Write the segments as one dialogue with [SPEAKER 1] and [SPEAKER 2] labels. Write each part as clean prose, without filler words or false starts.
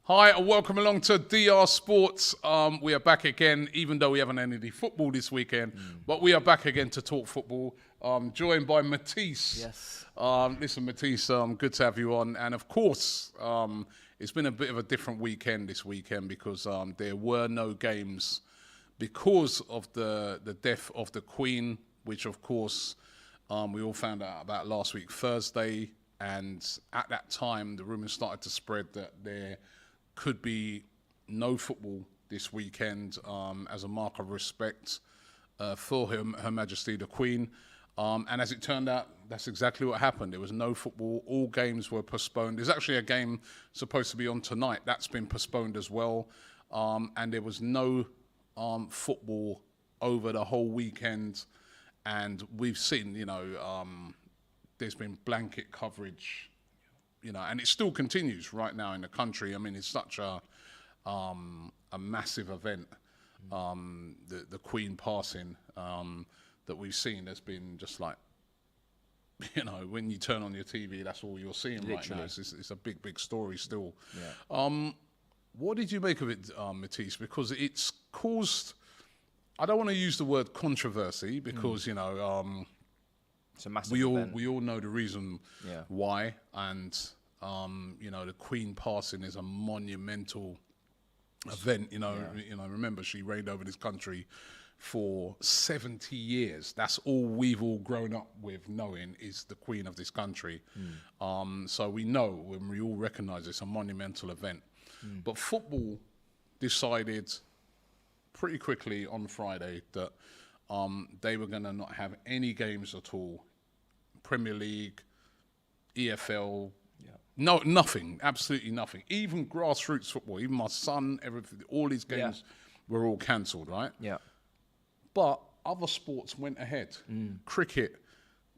[SPEAKER 1] Hi and welcome along to DR Sports. We are back again, even though we haven't had any football this weekend, but we are back again to talk football. Joined by Matisse.
[SPEAKER 2] Yes.
[SPEAKER 1] Listen, Matisse, good to have you on. And of course, it's been a bit of a different weekend this weekend because there were no games because of the death of the Queen, which of course we all found out about last week, Thursday. And at that time, the rumours started to spread that there could be no football this weekend as a mark of respect for Her Majesty the Queen. And as it turned out, that's exactly what happened. There was no football. All games were postponed. There's actually a game supposed to be on tonight. That's been postponed as well. And there was no football over the whole weekend. And we've seen, there's been blanket coverage, and it still continues right now in the country. I mean, it's such a massive event, the Queen passing, that we've seen. There's been just like, when you turn on your TV, that's all you're seeing. Literally. Right now. It's a big, big story still. Yeah. What did you make of it, Matisse? Because it's caused, I don't want to use the word controversy because,
[SPEAKER 2] it's a massive
[SPEAKER 1] event. We all know the reason why, and the Queen passing is a monumental event. Remember she reigned over this country for 70 years. That's all we've all grown up with knowing is the Queen of this country. So we know, when we all recognise it's a monumental event. But football decided pretty quickly on Friday that they were going to not have any games at all. Premier League, EFL, no, nothing, absolutely nothing. Even grassroots football, even my son, everything, all these games were all cancelled, right?
[SPEAKER 2] Yeah.
[SPEAKER 1] But other sports went ahead. Cricket,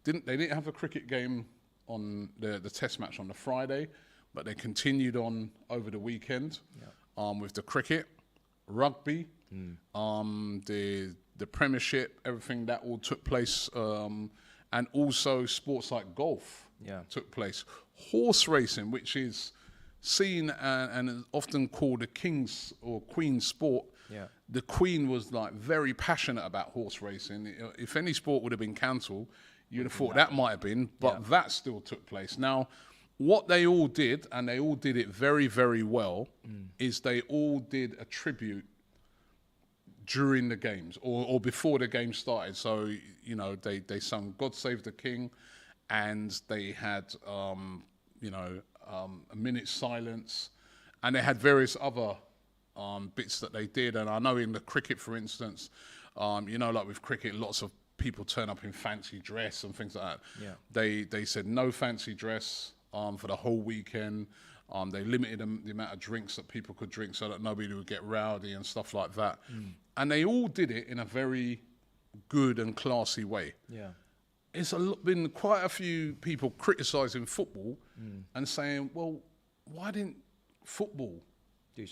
[SPEAKER 1] they didn't have a cricket game on the Test match on the Friday, but they continued on over the weekend with the cricket, rugby, the Premiership, everything that all took place, and also sports like golf took place. Horse racing, which is seen and is often called a king's or queen's sport. The Queen was like very passionate about horse racing. If any sport would have been cancelled, you'd have thought that might have been, but that still took place. Now, what they all did, and they all did it very, very well, is they all did a tribute during the games or before the game started. So, they sung God Save the King, and they had, a minute's silence, and they had various other bits that they did. And I know in the cricket, for instance, like with cricket, lots of people turn up in fancy dress and things like that. They said no fancy dress for the whole weekend. They limited the amount of drinks that people could drink so that nobody would get rowdy and stuff like that. And they all did it in a very good and classy way. It's been quite a few people criticising football and saying, well, why didn't football do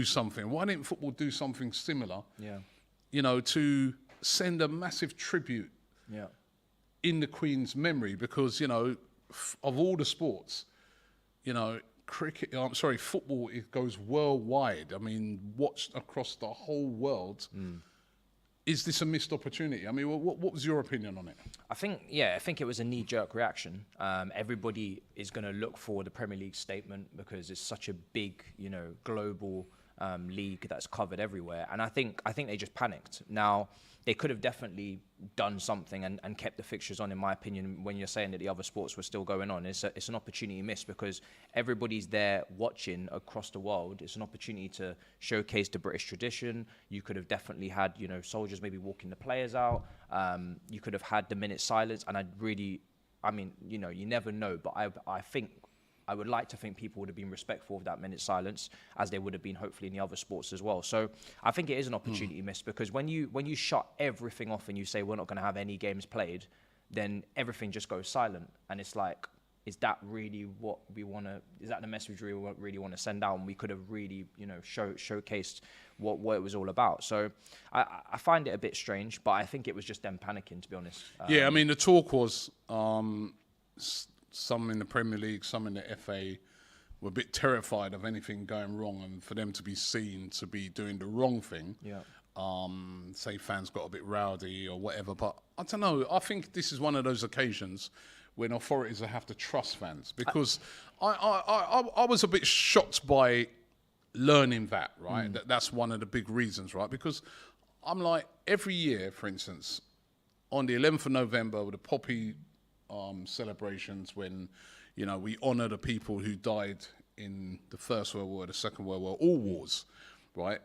[SPEAKER 1] something? Why didn't football do something similar? To send a massive tribute in the Queen's memory, because, of all the sports, football, it goes worldwide. I mean, watched across the whole world. Is this a missed opportunity? I mean, what was your opinion on it?
[SPEAKER 2] I think it was a knee-jerk reaction. Everybody is going to look for the Premier League statement because it's such a big, global league that's covered everywhere. And I think they just panicked. Now, they could have definitely done something and kept the fixtures on, in my opinion, when you're saying that the other sports were still going on. It's an opportunity missed because everybody's there watching across the world. It's an opportunity to showcase the British tradition. You could have definitely had, soldiers maybe walking the players out. You could have had the minute silence. And you never know. But I would like to think people would have been respectful of that minute silence, as they would have been hopefully in the other sports as well. So I think it is an opportunity missed, because when you shut everything off and you say we're not going to have any games played, then everything just goes silent. And it's like, is that really what we want to? Is that the message we really want to send out? And we could have really, showcased what it was all about. So I find it a bit strange, but I think it was just them panicking, to be honest.
[SPEAKER 1] I mean, the talk was some in the Premier League, some in the FA were a bit terrified of anything going wrong, and for them to be seen to be doing the wrong thing.
[SPEAKER 2] Yeah.
[SPEAKER 1] Say fans got a bit rowdy or whatever, but I don't know. I think this is one of those occasions when authorities have to trust fans, because I was a bit shocked by learning that, right? That's one of the big reasons, right? Because I'm like, every year, for instance, on the 11th of November with the Poppy celebrations, when, you know, we honour the people who died in the First World War, the Second World War, all wars, right?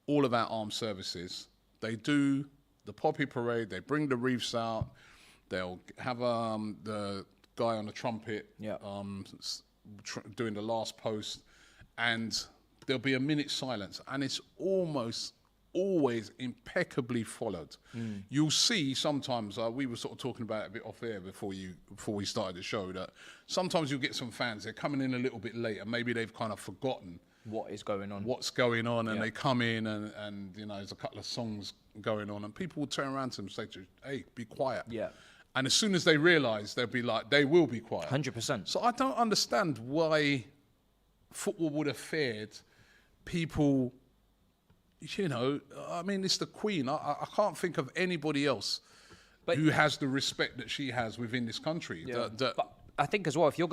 [SPEAKER 1] All of our armed services, they do the Poppy Parade, they bring the wreaths out, they'll have the guy on the trumpet doing the last post, and there'll be a minute's silence, and it's almost always impeccably followed. You'll see sometimes, we were sort of talking about it a bit off air before we started the show, that sometimes you'll get some fans, they're coming in a little bit late, and maybe they've kind of forgotten
[SPEAKER 2] what's going on,
[SPEAKER 1] and they come in and you know, there's a couple of songs going on, and people will turn around to them and say to you, hey, be quiet.
[SPEAKER 2] Yeah.
[SPEAKER 1] And as soon as they realise, they'll be like, they will be quiet.
[SPEAKER 2] 100%.
[SPEAKER 1] So I don't understand why football would have fared people, you know, I mean, it's the Queen. I can't think of anybody else who has the respect that she has within this country.
[SPEAKER 2] Yeah. But I think as well, if you're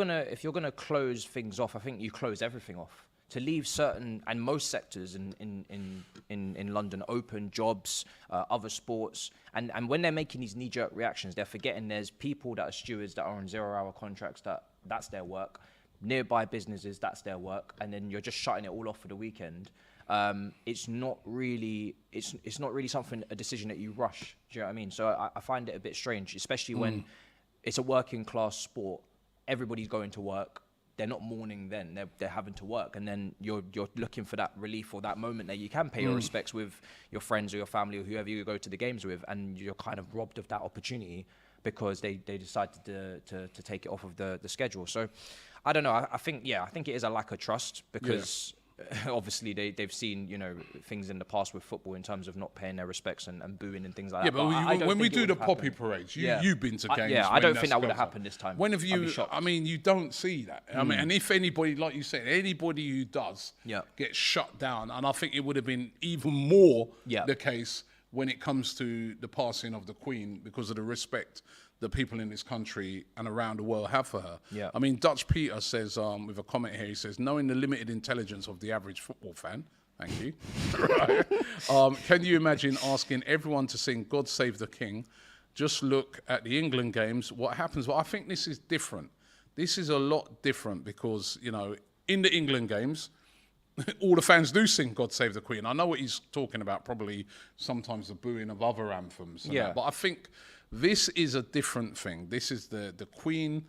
[SPEAKER 2] gonna close things off, I think you close everything off. To leave certain and most sectors in London open, jobs, other sports, and when they're making these knee-jerk reactions, they're forgetting there's people that are stewards that are on 0-hour contracts, that's their work. Nearby businesses, that's their work, and then you're just shutting it all off for the weekend. It's not really something, a decision that you rush. Do you know what I mean? So I find it a bit strange, especially when it's a working class sport. Everybody's going to work. They're not mourning then, they're having to work, and then you're looking for that relief or that moment that you can pay your respects with your friends or your family or whoever you go to the games with, and you're kind of robbed of that opportunity because they decided to take it off of the schedule. So I don't know, I think it is a lack of trust, because obviously they've seen, you know, things in the past with football in terms of not paying their respects and booing and things like that.
[SPEAKER 1] But when we do the Poppy parades, you've been to games.
[SPEAKER 2] I don't think that would have happened this time.
[SPEAKER 1] When have you? I mean, you don't see that. I mean, and if anybody, like you said, anybody who does get shut down, and I think it would have been even more the case when it comes to the passing of the Queen, because of the respect the people in this country and around the world have for her. Yeah. I mean, Dutch Peter says, with a comment here, he says, knowing the limited intelligence of the average football fan, thank you, right? Can you imagine asking everyone to sing God Save the King? Just look at the England games, what happens? Well, I think this is different. This is a lot different because, you know, in the England games, all the fans do sing God Save the Queen. I know what he's talking about, probably sometimes the booing of other anthems. But I think this is a different thing. This is the Queen,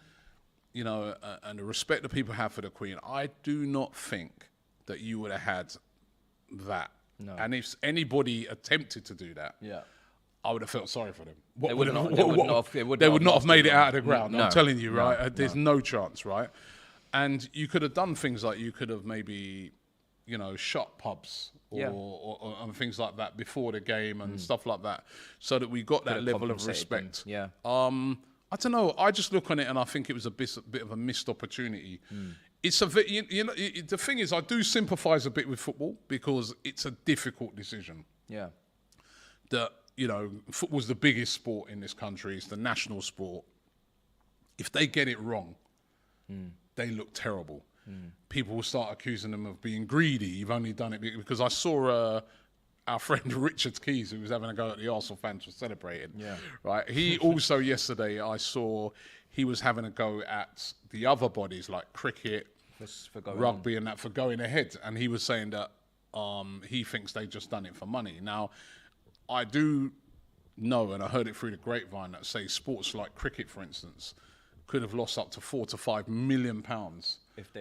[SPEAKER 1] you know, and the respect that people have for the Queen. I do not think that you would have had that. No. And if anybody attempted to do that, I would have felt sorry for them. They would not have made it out of the ground. No, I'm telling you, right? There's no chance, right? And you could have done things like you could have maybe, you know, shut pubs or and things like that before the game and stuff like that, so that we got that level of respect. I don't know. I just look on it and I think it was a bit of a missed opportunity. It's you know, the thing is, I do sympathise a bit with football because it's a difficult decision. That, you know, football's the biggest sport in this country. It's the national sport. If they get it wrong, they look terrible. People will start accusing them of being greedy. You've only done it because I saw our friend Richard Keys, who was having a go at the Arsenal fans for celebrating. Right. He also yesterday I saw he was having a go at the other bodies like cricket, rugby, and that for going ahead. And he was saying that he thinks they just done it for money. Now, I do know, and I heard it through the grapevine, that say sports like cricket, for instance, could have lost up to £4 to £5 million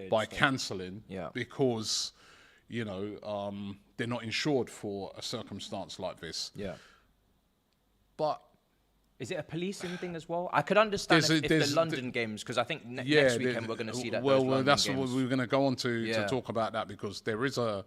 [SPEAKER 1] by cancelling because, you know, they're not insured for a circumstance like this. But
[SPEAKER 2] is it a policing thing as well? I could understand if the London games, because I think next weekend we're going to see that.
[SPEAKER 1] Well, that's what we were going to go on to talk about that, because there is a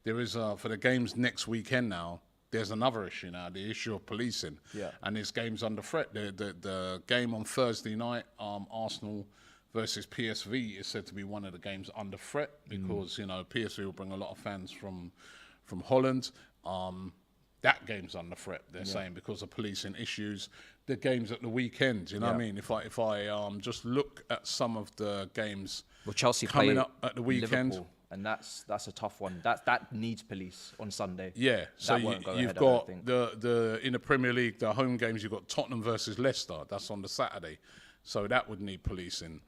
[SPEAKER 1] for the games next weekend now. There's another issue now, the issue of policing. And this game's under threat. The game on Thursday night, Arsenal versus PSV is said to be one of the games under threat because PSV will bring a lot of fans from Holland. That game's under threat, they're saying, because of policing issues. The games at the weekend, you know what I mean? If I just look at some of the games
[SPEAKER 2] Chelsea
[SPEAKER 1] coming up at the weekend.
[SPEAKER 2] Liverpool, and that's a tough one. That needs police on Sunday.
[SPEAKER 1] Yeah, so you've got the in the Premier League, the home games, you've got Tottenham versus Leicester. That's on the Saturday. So that would need policing.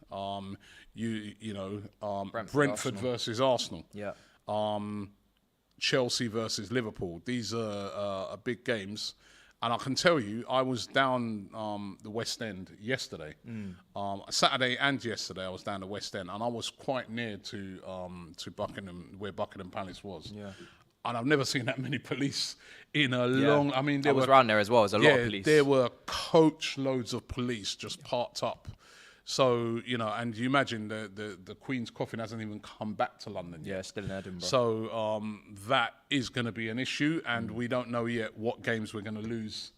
[SPEAKER 1] Brentford versus Arsenal.
[SPEAKER 2] Yeah.
[SPEAKER 1] Chelsea versus Liverpool. These are big games. And I can tell you, I was down the West End yesterday. Saturday and yesterday, I was down the West End, and I was quite near to Buckingham, where Buckingham Palace was. Yeah. And I've never seen that many police in a long. I mean,
[SPEAKER 2] I was around there as well. There's a lot of police.
[SPEAKER 1] There were coach loads of police just parked up. So, and you imagine the Queen's coffin hasn't even come back to London yet.
[SPEAKER 2] Yeah, still in Edinburgh.
[SPEAKER 1] So that is going to be an issue, and we don't know yet what games we're going to lose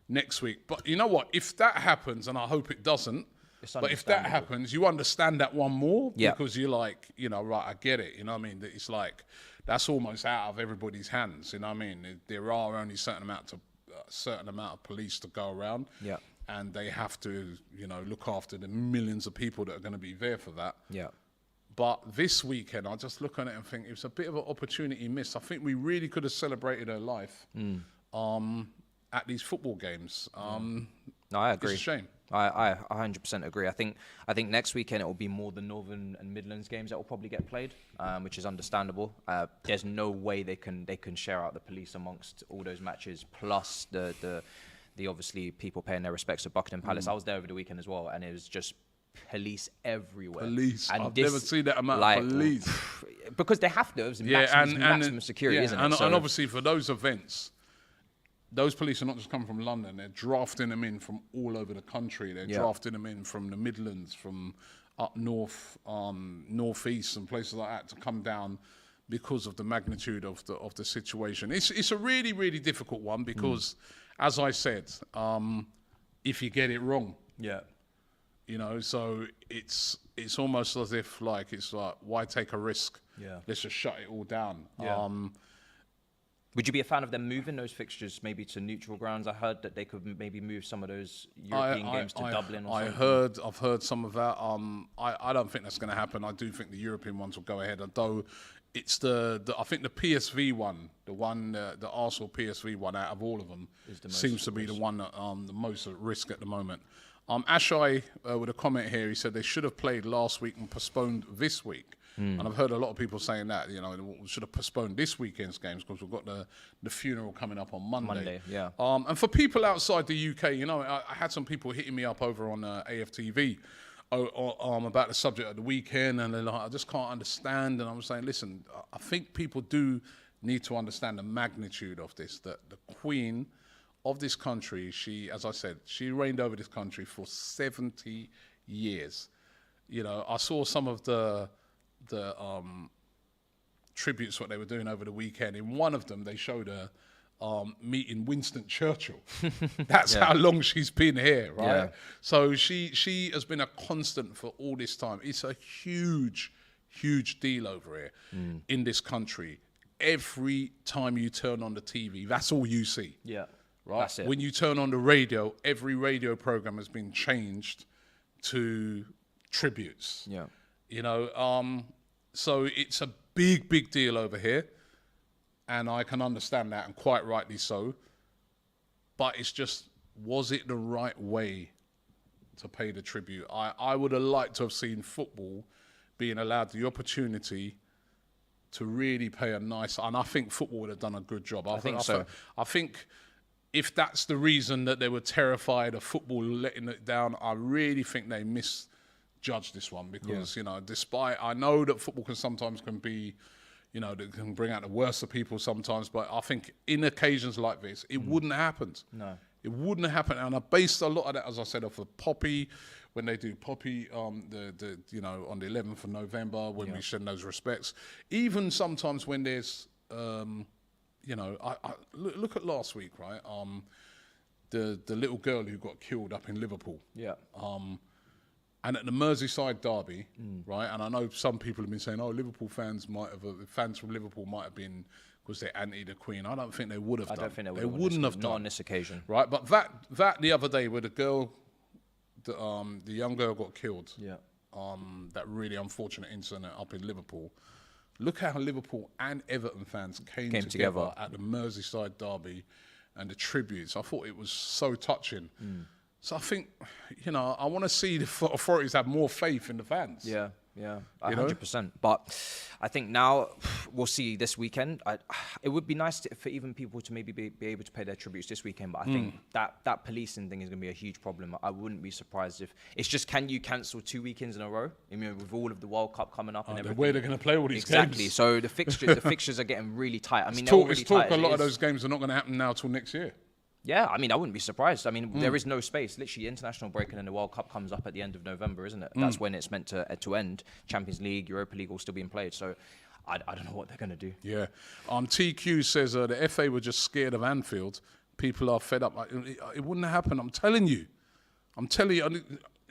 [SPEAKER 1] next week. But you know what? If that happens, and I hope it doesn't, but if that happens, you understand that one more because you're like, right, I get it. You know what I mean? It's like, that's almost out of everybody's hands. You know what I mean? There are only a certain amount of police to go around.
[SPEAKER 2] Yeah.
[SPEAKER 1] And they have to, look after the millions of people that are going to be there for that.
[SPEAKER 2] Yeah.
[SPEAKER 1] But this weekend, I just look on it and think it was a bit of an opportunity missed. I think we really could have celebrated her life at these football games.
[SPEAKER 2] No, I agree.
[SPEAKER 1] It's a shame.
[SPEAKER 2] I 100% agree. I think next weekend it will be more the Northern and Midlands games that will probably get played, which is understandable. There's no way they can share out the police amongst all those matches, plus the obviously people paying their respects to Buckingham Palace. I was there over the weekend as well, and it was just police everywhere.
[SPEAKER 1] And I've never seen that amount of police.
[SPEAKER 2] Because they have to. It was maximum security, isn't it?
[SPEAKER 1] And obviously for those events, those police are not just coming from London. They're drafting them in from all over the country. They're drafting them in from the Midlands, from up north, northeast, and places like that to come down because of the magnitude of the situation. It's a really, really difficult one because, as I said, if you get it wrong, so it's almost as if it's like, why take a risk? Let's just shut it all down.
[SPEAKER 2] Would you be a fan of them moving those fixtures maybe to neutral grounds? I heard that they could maybe move some of those European games to Dublin or something.
[SPEAKER 1] I've heard some of that. I don't think that's going to happen. I do think the European ones will go ahead, although it's I think the PSV one, the Arsenal PSV one out of all of them seems to be the one that the most at risk at the moment. Ashai with a comment here, he said they should have played last week and postponed this week. And I've heard a lot of people saying that, we should have postponed this weekend's games because we've got the funeral coming up on Monday. And for people outside the UK, I had some people hitting me up over on AFTV about the subject of the weekend, and they're like, I just can't understand. And I'm saying, listen, I think people do need to understand the magnitude of this, that the Queen of this country, as I said, she reigned over this country for 70 years. I saw some of the tributes what they were doing over the weekend. In one of them, they showed her meeting Winston Churchill. That's how long she's been here, right? Yeah. So she has been a constant for all this time. It's a huge, huge deal over here in this country. Every time you turn on the TV, that's all you see.
[SPEAKER 2] Yeah,
[SPEAKER 1] right.
[SPEAKER 2] That's it.
[SPEAKER 1] When you turn on the radio, every radio program has been changed to tributes.
[SPEAKER 2] Yeah.
[SPEAKER 1] So it's a big, big deal over here. And I can understand that, and quite rightly so. But it's just, was it the right way to pay the tribute? I would have liked to have seen football being allowed the opportunity to really pay a nice... And I think football would have done a good job. I think so. I think if that's the reason that they were terrified of football letting it down, I really think they misjudged this one. Because, despite... I know that football can be... that can bring out the worst of people sometimes, but I think in occasions like this, it wouldn't have happened.
[SPEAKER 2] No.
[SPEAKER 1] It wouldn't have happened. And I based a lot of that, as I said, off of Poppy, when they do Poppy on the 11th of November, when we send those respects. Even sometimes when there's, look at last week, right? The little girl who got killed up in Liverpool.
[SPEAKER 2] Yeah.
[SPEAKER 1] And at the Merseyside derby, right? And I know some people have been saying, "Oh, Liverpool fans from Liverpool might have been because they're anti the Queen." I don't think they would have done.
[SPEAKER 2] I don't think they would.
[SPEAKER 1] They wouldn't have
[SPEAKER 2] not
[SPEAKER 1] done
[SPEAKER 2] on this occasion,
[SPEAKER 1] right? But that the other day where the young girl got killed.
[SPEAKER 2] Yeah.
[SPEAKER 1] That really unfortunate incident up in Liverpool. Look how Liverpool and Everton fans came together at the Merseyside derby and the tributes. I thought it was so touching. So I think, I want to see the authorities have more faith in the fans.
[SPEAKER 2] Yeah, 100%. But I think now we'll see this weekend. It would be nice for even people to maybe be able to pay their tributes this weekend. But I think that policing thing is going to be a huge problem. I wouldn't be surprised if it's just, can you cancel 2 weekends in a row? I mean, with all of the World Cup coming up and everything.
[SPEAKER 1] Where they're going to play all these
[SPEAKER 2] exactly.
[SPEAKER 1] games.
[SPEAKER 2] So the fixtures are getting really tight. I mean,
[SPEAKER 1] it's talk a lot of those games are not going to happen now till next year.
[SPEAKER 2] Yeah, I mean, I wouldn't be surprised. I mean, there is no space. Literally, international break and then the World Cup comes up at the end of November, isn't it? That's when it's meant to end. Champions League, Europa League all still being played. So I don't know what they're going to do.
[SPEAKER 1] Yeah. TQ says the FA were just scared of Anfield. People are fed up. It wouldn't have happened. I'm telling you.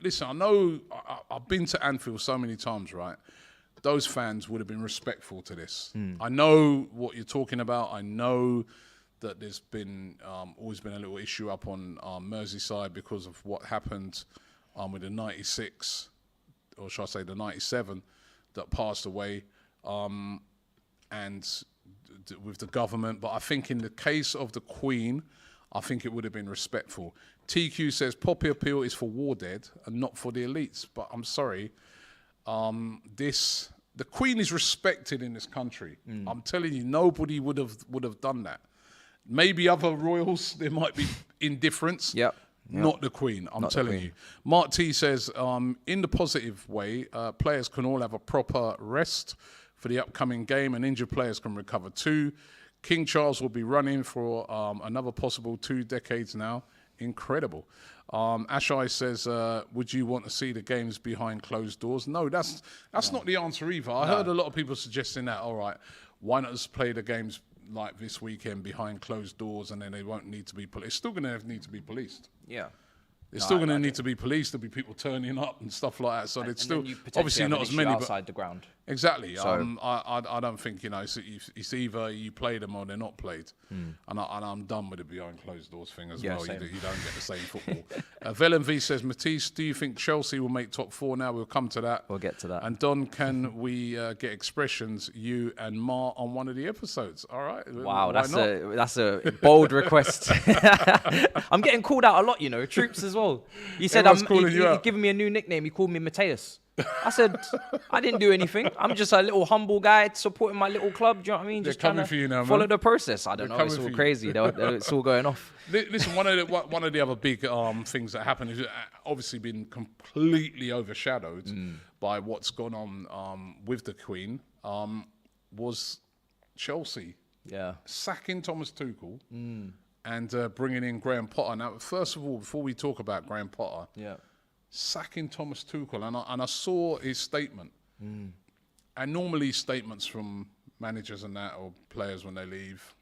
[SPEAKER 1] Listen, I know I've been to Anfield so many times, right? Those fans would have been respectful to this. I know what you're talking about. I know that there's been always been a little issue up on Merseyside because of what happened with the 96, or should I say the 97, that passed away, and with the government. But I think in the case of the Queen, I think it would have been respectful. TQ says Poppy Appeal is for war dead and not for the elites. But I'm sorry, the Queen is respected in this country. I'm telling you, nobody would have done that. Maybe other royals, there might be indifference.
[SPEAKER 2] Yep.
[SPEAKER 1] Not the Queen, I'm telling you. Mark T says, in the positive way, players can all have a proper rest for the upcoming game and injured players can recover too. King Charles will be running for another possible 2 decades now. Incredible. Ashai says, would you want to see the games behind closed doors? No, that's not the answer either. I heard a lot of people suggesting that, all right, why not just play the games like this weekend behind closed doors and then they won't need to be policed. It's still going to need to be policed.
[SPEAKER 2] Yeah.
[SPEAKER 1] It's still going to need to be policed. There'll be people turning up and stuff like that. So it's still obviously not as many.
[SPEAKER 2] Outside the ground.
[SPEAKER 1] Exactly. So, I don't think it's either you play them or they're not played. And I'm done with the behind closed doors thing as well. You don't get the same football. Velen V says, Matisse, do you think Chelsea will make top 4 now? We'll come to that.
[SPEAKER 2] We'll get to that.
[SPEAKER 1] And Don, can we get expressions, you and Ma, on one of the episodes? All right.
[SPEAKER 2] Wow, that's a bold request. I'm getting called out a lot, Troops as well. He said he's giving me a new nickname. He called me Matisse. I said, I didn't do anything. I'm just a little humble guy supporting my little club. Do you know what I mean?
[SPEAKER 1] They're
[SPEAKER 2] just trying to follow the process. I don't know. It's all crazy. It's all going off.
[SPEAKER 1] Listen, one of the other big things that happened is obviously been completely overshadowed by what's gone on with the Queen. Was Chelsea sacking Thomas Tuchel and bringing in Graham Potter. Now, first of all, before we talk about Graham Potter, sacking Thomas Tuchel, and I saw his statement. And normally statements from managers and that, or players when they leave,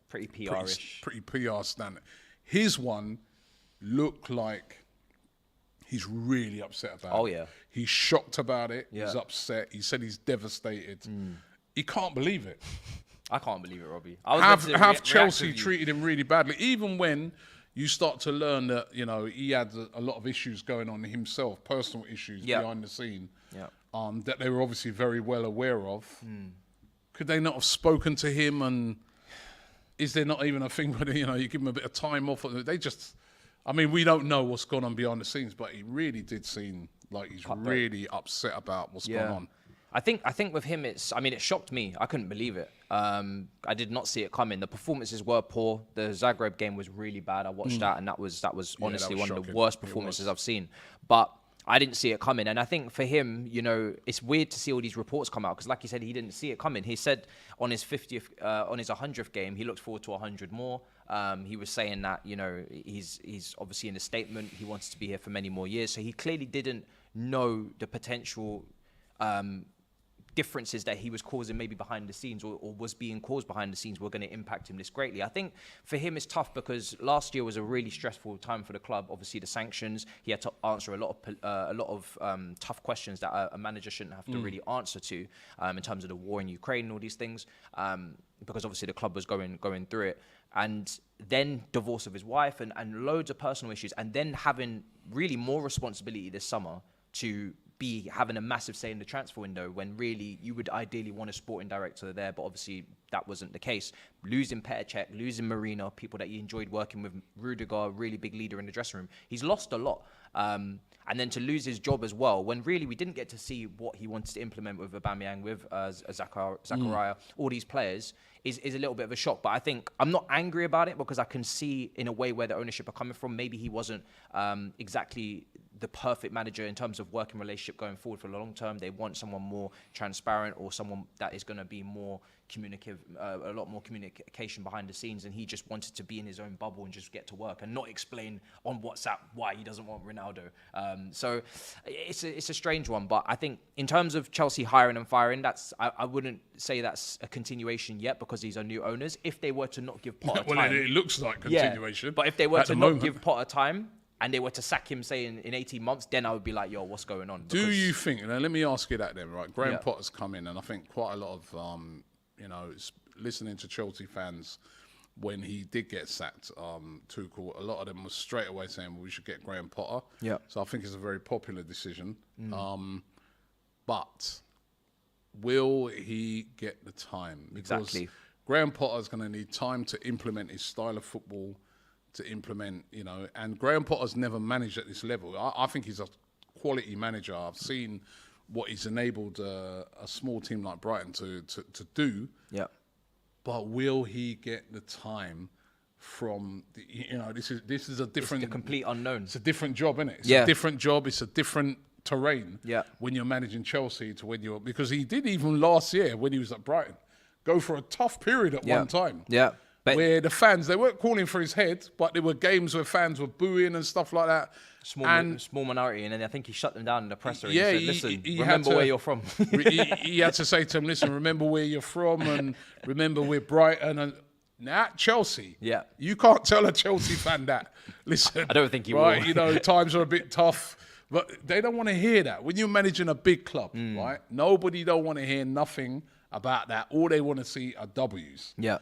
[SPEAKER 2] pretty PR-ish.
[SPEAKER 1] Pretty PR standard. His one looked like he's really upset about it.
[SPEAKER 2] Oh, yeah.
[SPEAKER 1] He's shocked about it. He's upset. He said he's devastated. He can't believe it.
[SPEAKER 2] I can't believe it, Robbie.
[SPEAKER 1] Have Chelsea treated him really badly, even when you start to learn that, he had a lot of issues going on himself, personal issues behind the scene, that they were obviously very well aware of. Could they not have spoken to him? And is there not even a thing where, you give him a bit of time off? We don't know what's gone on behind the scenes, but he really did seem like he's really upset about what's going on.
[SPEAKER 2] I think with him, it shocked me. I couldn't believe it. I did not see it coming. The performances were poor. The Zagreb game was really bad. I watched that, and that was honestly one of the worst performances I've seen. But I didn't see it coming. And I think for him, it's weird to see all these reports come out because, like he said, he didn't see it coming. He said on his 100th game, he looked forward to 100 more. He was saying that, he's obviously in a statement. He wants to be here for many more years. So he clearly didn't know the potential differences that he was causing maybe behind the scenes or was being caused behind the scenes were going to impact him this greatly. I think for him it's tough because last year was a really stressful time for the club. Obviously the sanctions, he had to answer a lot of tough questions that a manager shouldn't have to really answer to in terms of the war in Ukraine and all these things, because obviously the club was going through it. And then divorce of his wife and loads of personal issues, and then having really more responsibility this summer to be having a massive say in the transfer window when really you would ideally want a sporting director there, but obviously that wasn't the case. Losing Petr Cech, losing Marina, people that you enjoyed working with, Rudiger, really big leader in the dressing room. He's lost a lot. And then to lose his job as well, when really we didn't get to see what he wanted to implement with Aubameyang, with Zakaria, all these players, is a little bit of a shock. But I think I'm not angry about it because I can see in a way where the ownership are coming from. Maybe he wasn't exactly the perfect manager in terms of working relationship going forward for the long term. They want someone more transparent or someone that is going to be more communicative, a lot more communication behind the scenes, and he just wanted to be in his own bubble and just get to work and not explain on WhatsApp why he doesn't want Ronaldo. So it's a strange one, but I think in terms of Chelsea hiring and firing, I wouldn't say that's a continuation yet because these are new owners. If they were to not give Potter time,
[SPEAKER 1] it looks like continuation.
[SPEAKER 2] Yeah, but if they were to not give Potter time and they were to sack him, say, in 18 months, then I would be like, yo, what's going on?
[SPEAKER 1] Do you think, now let me ask you that then, right? Graham Potter's come in, and I think quite a lot of, listening to Chelsea fans when he did get sacked, Tuchel, a lot of them was straight away saying, well, we should get Graham Potter.
[SPEAKER 2] Yeah.
[SPEAKER 1] So I think it's a very popular decision. But will he get the time? Because
[SPEAKER 2] Exactly.
[SPEAKER 1] Graham Potter's going to need time to implement his style of football, to implement, and Graham Potter's never managed at this level. I think he's a quality manager. I've seen what he's enabled a small team like Brighton to do.
[SPEAKER 2] Yeah.
[SPEAKER 1] But will he get the time from this is a different,
[SPEAKER 2] It's the complete unknown.
[SPEAKER 1] It's a different job, isn't it? It's
[SPEAKER 2] Yeah.
[SPEAKER 1] a different job. It's a different terrain.
[SPEAKER 2] Yeah.
[SPEAKER 1] When you're managing Chelsea to when you're, because he did even last year when he was at Brighton go for a tough period at one time.
[SPEAKER 2] Yeah. But
[SPEAKER 1] where the fans, they weren't calling for his head, but there were games where fans were booing and stuff like that.
[SPEAKER 2] Small minority, and then I think he shut them down in the presser.
[SPEAKER 1] Yeah,
[SPEAKER 2] and he said, listen, remember where you're from.
[SPEAKER 1] he had to say to him, listen, remember where you're from and remember we're Brighton. And now Chelsea, you can't tell a Chelsea fan that. Listen,
[SPEAKER 2] I don't think he
[SPEAKER 1] will. Times are a bit tough, but they don't want to hear that. When you're managing a big club, right? Nobody don't want to hear nothing about that. All they want to see are W's.
[SPEAKER 2] Yeah.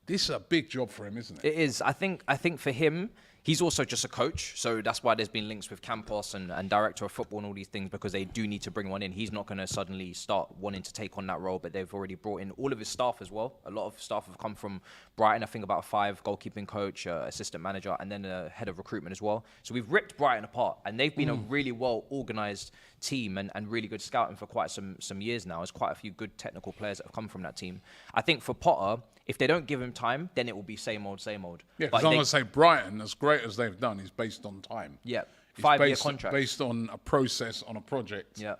[SPEAKER 1] This is a big job for him, isn't it?
[SPEAKER 2] It is. I think for him, he's also just a coach. So that's why there's been links with Campos and director of football and all these things, because they do need to bring one in. He's not going to suddenly start wanting to take on that role, but they've already brought in all of his staff as well. A lot of staff have come from Brighton. I think about 5 goalkeeping coach, assistant manager, and then a head of recruitment as well. So we've ripped Brighton apart, and they've been a really well organised team and really good scouting for quite some years now. There's quite a few good technical players that have come from that team. I think for Potter, if they don't give him time, then it will be same old, same old.
[SPEAKER 1] Yeah, because I'm going to say Brighton, as great as they've done, is based on time.
[SPEAKER 2] Yeah,
[SPEAKER 1] It's
[SPEAKER 2] 5-year contract.
[SPEAKER 1] Based on a process, on a project.
[SPEAKER 2] Yeah.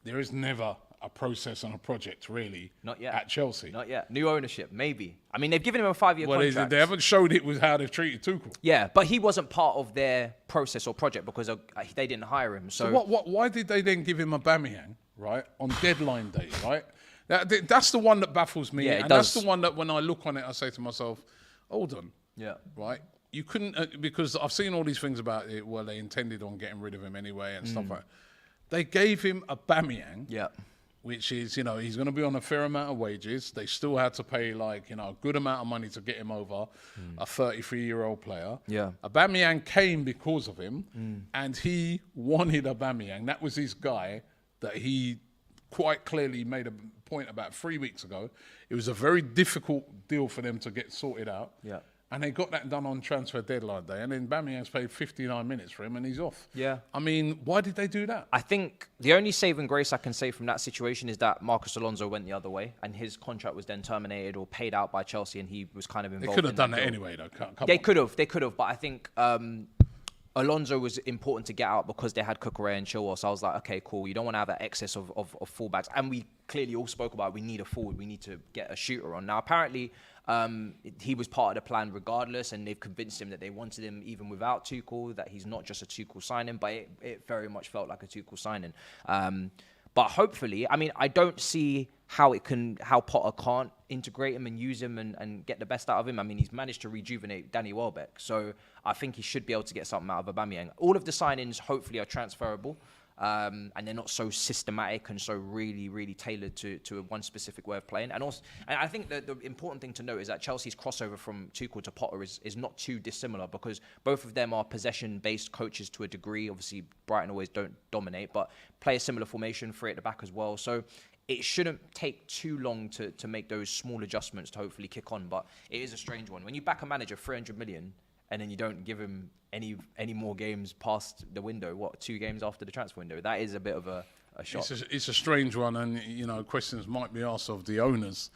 [SPEAKER 1] There is never a process on a project, really.
[SPEAKER 2] Not yet.
[SPEAKER 1] At Chelsea.
[SPEAKER 2] Not yet. New ownership, maybe. I mean, they've given him a 5-year contract.
[SPEAKER 1] They haven't showed it with how they've treated Tuchel.
[SPEAKER 2] Yeah, but he wasn't part of their process or project because they didn't hire him. So
[SPEAKER 1] why did they then give him Aubameyang, right, on deadline day, right? That's the one that baffles me.
[SPEAKER 2] Yeah,
[SPEAKER 1] and that's the one that when I look on it, I say to myself, hold on.
[SPEAKER 2] Yeah.
[SPEAKER 1] Right? You couldn't, because I've seen all these things about it where they intended on getting rid of him anyway and stuff like that. They gave him Aubameyang.
[SPEAKER 2] Yeah.
[SPEAKER 1] Which is, he's going to be on a fair amount of wages. They still had to pay, a good amount of money to get him over, a 33-year-old player.
[SPEAKER 2] Yeah.
[SPEAKER 1] Aubameyang came because of him, and he wanted Aubameyang. That was his guy that he quite clearly made a point about 3 weeks ago. It was a very difficult deal for them to get sorted out.
[SPEAKER 2] Yeah.
[SPEAKER 1] And they got that done on transfer deadline day. And then Aubameyang's played 59 minutes for him and he's off.
[SPEAKER 2] Yeah.
[SPEAKER 1] I mean, why did they do that?
[SPEAKER 2] I think the only saving grace I can say from that situation is that Marcos Alonso went the other way and his contract was then terminated or paid out by Chelsea and he was kind of involved.
[SPEAKER 1] They could have done that anyway, though.
[SPEAKER 2] They could have. But I think Alonso was important to get out because they had Cucurella and Chilwell. So I was like, okay, cool. You don't want to have an excess of fullbacks. And we clearly all spoke about we need a forward. We need to get a shooter on. Now, apparently, he was part of the plan regardless, and they've convinced him that they wanted him even without Tuchel, that he's not just a Tuchel signing, but it very much felt like a Tuchel signing. But hopefully, I mean, I don't see how Potter can't integrate him and use him and get the best out of him. I mean, he's managed to rejuvenate Danny Welbeck. So I think he should be able to get something out of Aubameyang. All of the signings, hopefully, are transferable. And they're not so systematic and so really, really tailored to one specific way of playing. And also, and I think that the important thing to note is that Chelsea's crossover from Tuchel to Potter is not too dissimilar, because both of them are possession-based coaches to a degree. Obviously, Brighton always don't dominate, but play a similar formation, three at the back as well. So it shouldn't take too long to make those small adjustments to hopefully kick on. But it is a strange one. When you back a manager 300 million, and then you don't give him any more games past the window, 2 games after the transfer window? That is a bit of a shock.
[SPEAKER 1] It's a strange one, and questions might be asked of the owners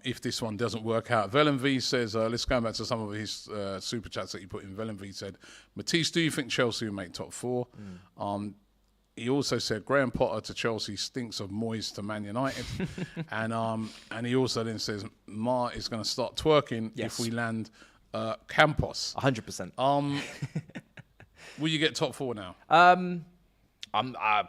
[SPEAKER 1] if this one doesn't work out. Velen V says, let's go back to some of his super chats that he put in. Velen V said, Matisse, do you think Chelsea will make top 4? He also said, Graham Potter to Chelsea stinks of Moyes to Man United. and he also then says, Ma is going to start twerking if we land Campos.
[SPEAKER 2] 100%.
[SPEAKER 1] Will you get top 4 now?
[SPEAKER 2] I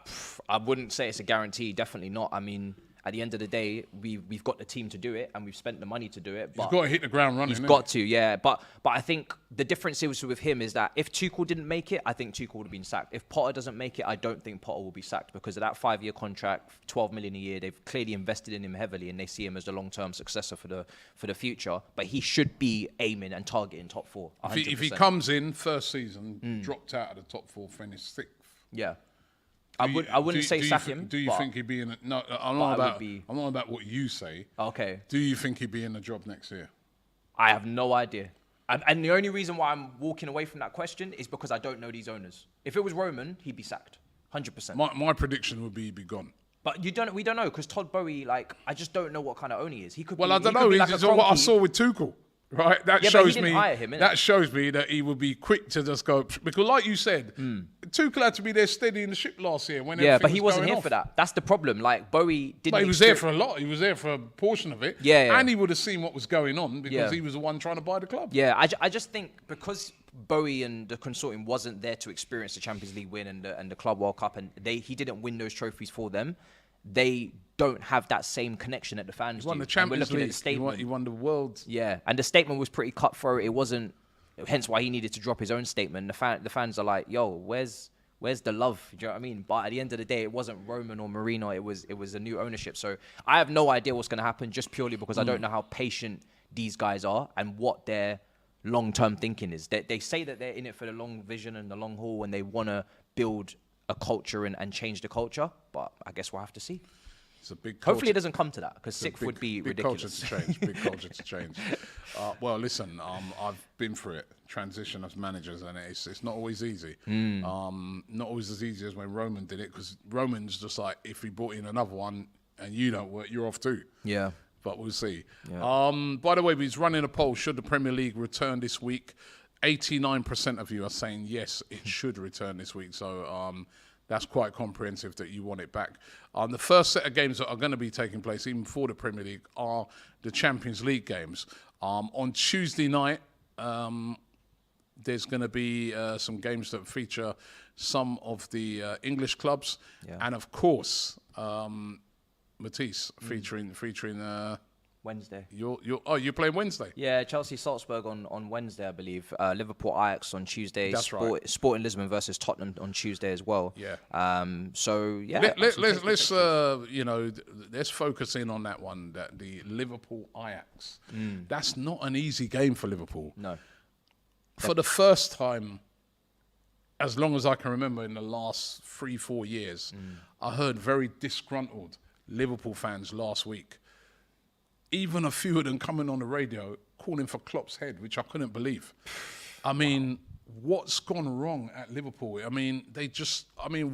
[SPEAKER 2] wouldn't say it's a guarantee. Definitely not. I mean, at the end of the day, we've got the team to do it, and we've spent the money to do it. But
[SPEAKER 1] he's got to hit the ground running.
[SPEAKER 2] He's got to, yeah. But I think the difference is with him is that if Tuchel didn't make it, I think Tuchel would have been sacked. If Potter doesn't make it, I don't think Potter will be sacked, because of that 5-year contract, 12 million a year. They've clearly invested in him heavily, and they see him as the long-term successor for the future. But he should be aiming and targeting top 4. 100%.
[SPEAKER 1] If he comes in first season, dropped out of the top 4, finished 6th.
[SPEAKER 2] Yeah. I wouldn't say sack him.
[SPEAKER 1] Do you think he'd be in? No, I'm not about what you say.
[SPEAKER 2] Okay.
[SPEAKER 1] Do you think he'd be in the job next year?
[SPEAKER 2] I have no idea. And the only reason why I'm walking away from that question is because I don't know these owners. If it was Roman, he'd be sacked, 100%.
[SPEAKER 1] My prediction would be he'd be gone.
[SPEAKER 2] But we don't know, because Todd Boehly, I just don't know what kind of owner he is. He could.
[SPEAKER 1] Well, I don't know. It's what I saw with Tuchel. Right, that shows me. That shows me that he would be quick to just go, because, like you said, Tuchel had to be there steadying the ship last year when
[SPEAKER 2] but he wasn't here for that. That's the problem. Like, Bowie didn't.
[SPEAKER 1] But he was there for a lot. He was there for a portion of it.
[SPEAKER 2] Yeah.
[SPEAKER 1] And he would have seen what was going on, because he was the one trying to buy the club.
[SPEAKER 2] Yeah, I just think because Bowie and the consortium wasn't there to experience the Champions League win and the Club World Cup, and he didn't win those trophies for them. They don't have that same connection that the fans do.
[SPEAKER 1] He won the Champions League.
[SPEAKER 2] At the statement.
[SPEAKER 1] He won the world.
[SPEAKER 2] Yeah, and the statement was pretty cutthroat. It wasn't, hence why he needed to drop his own statement. The fans are like, yo, where's the love? Do you know what I mean? But at the end of the day, it wasn't Roman or Mourinho. It was a new ownership. So I have no idea what's going to happen, just purely because I don't know how patient these guys are and what their long-term thinking is. They say that they're in it for the long vision and the long haul, and they want to build a culture and change the culture. But I guess we'll have to see.
[SPEAKER 1] It's a big.
[SPEAKER 2] Hopefully, it doesn't come to that, because 6th would be ridiculous.
[SPEAKER 1] Big culture to change. Well, listen, I've been through it. Transition as managers, and it's not always easy. Not always as easy as when Roman did it, because Roman's just like, if he brought in another one and you don't work, you're off too.
[SPEAKER 2] Yeah.
[SPEAKER 1] But we'll see.
[SPEAKER 2] Yeah.
[SPEAKER 1] By the way, he's running a poll. Should the Premier League return this week? 89% of you are saying yes, it should return this week. So that's quite comprehensive that you want it back. The first set of games that are going to be taking place, even before the Premier League, are the Champions League games. On Tuesday night, there's going to be some games that feature some of the English clubs.
[SPEAKER 2] Yeah.
[SPEAKER 1] And, of course, Matisse featuring
[SPEAKER 2] Wednesday.
[SPEAKER 1] You're playing Wednesday?
[SPEAKER 2] Yeah, Chelsea Salzburg on Wednesday, I believe. Liverpool Ajax on Tuesday.
[SPEAKER 1] That's right.
[SPEAKER 2] Sporting Lisbon versus Tottenham on Tuesday as well.
[SPEAKER 1] Yeah.
[SPEAKER 2] So yeah.
[SPEAKER 1] Let's focus in on that one. That the Liverpool Ajax. That's not an easy game for Liverpool.
[SPEAKER 2] No.
[SPEAKER 1] For the first time, as long as I can remember, in the last 3-4 years, I heard very disgruntled Liverpool fans last week. Even a few of them coming on the radio calling for Klopp's head, which I couldn't believe. I mean, what's gone wrong at Liverpool? I mean,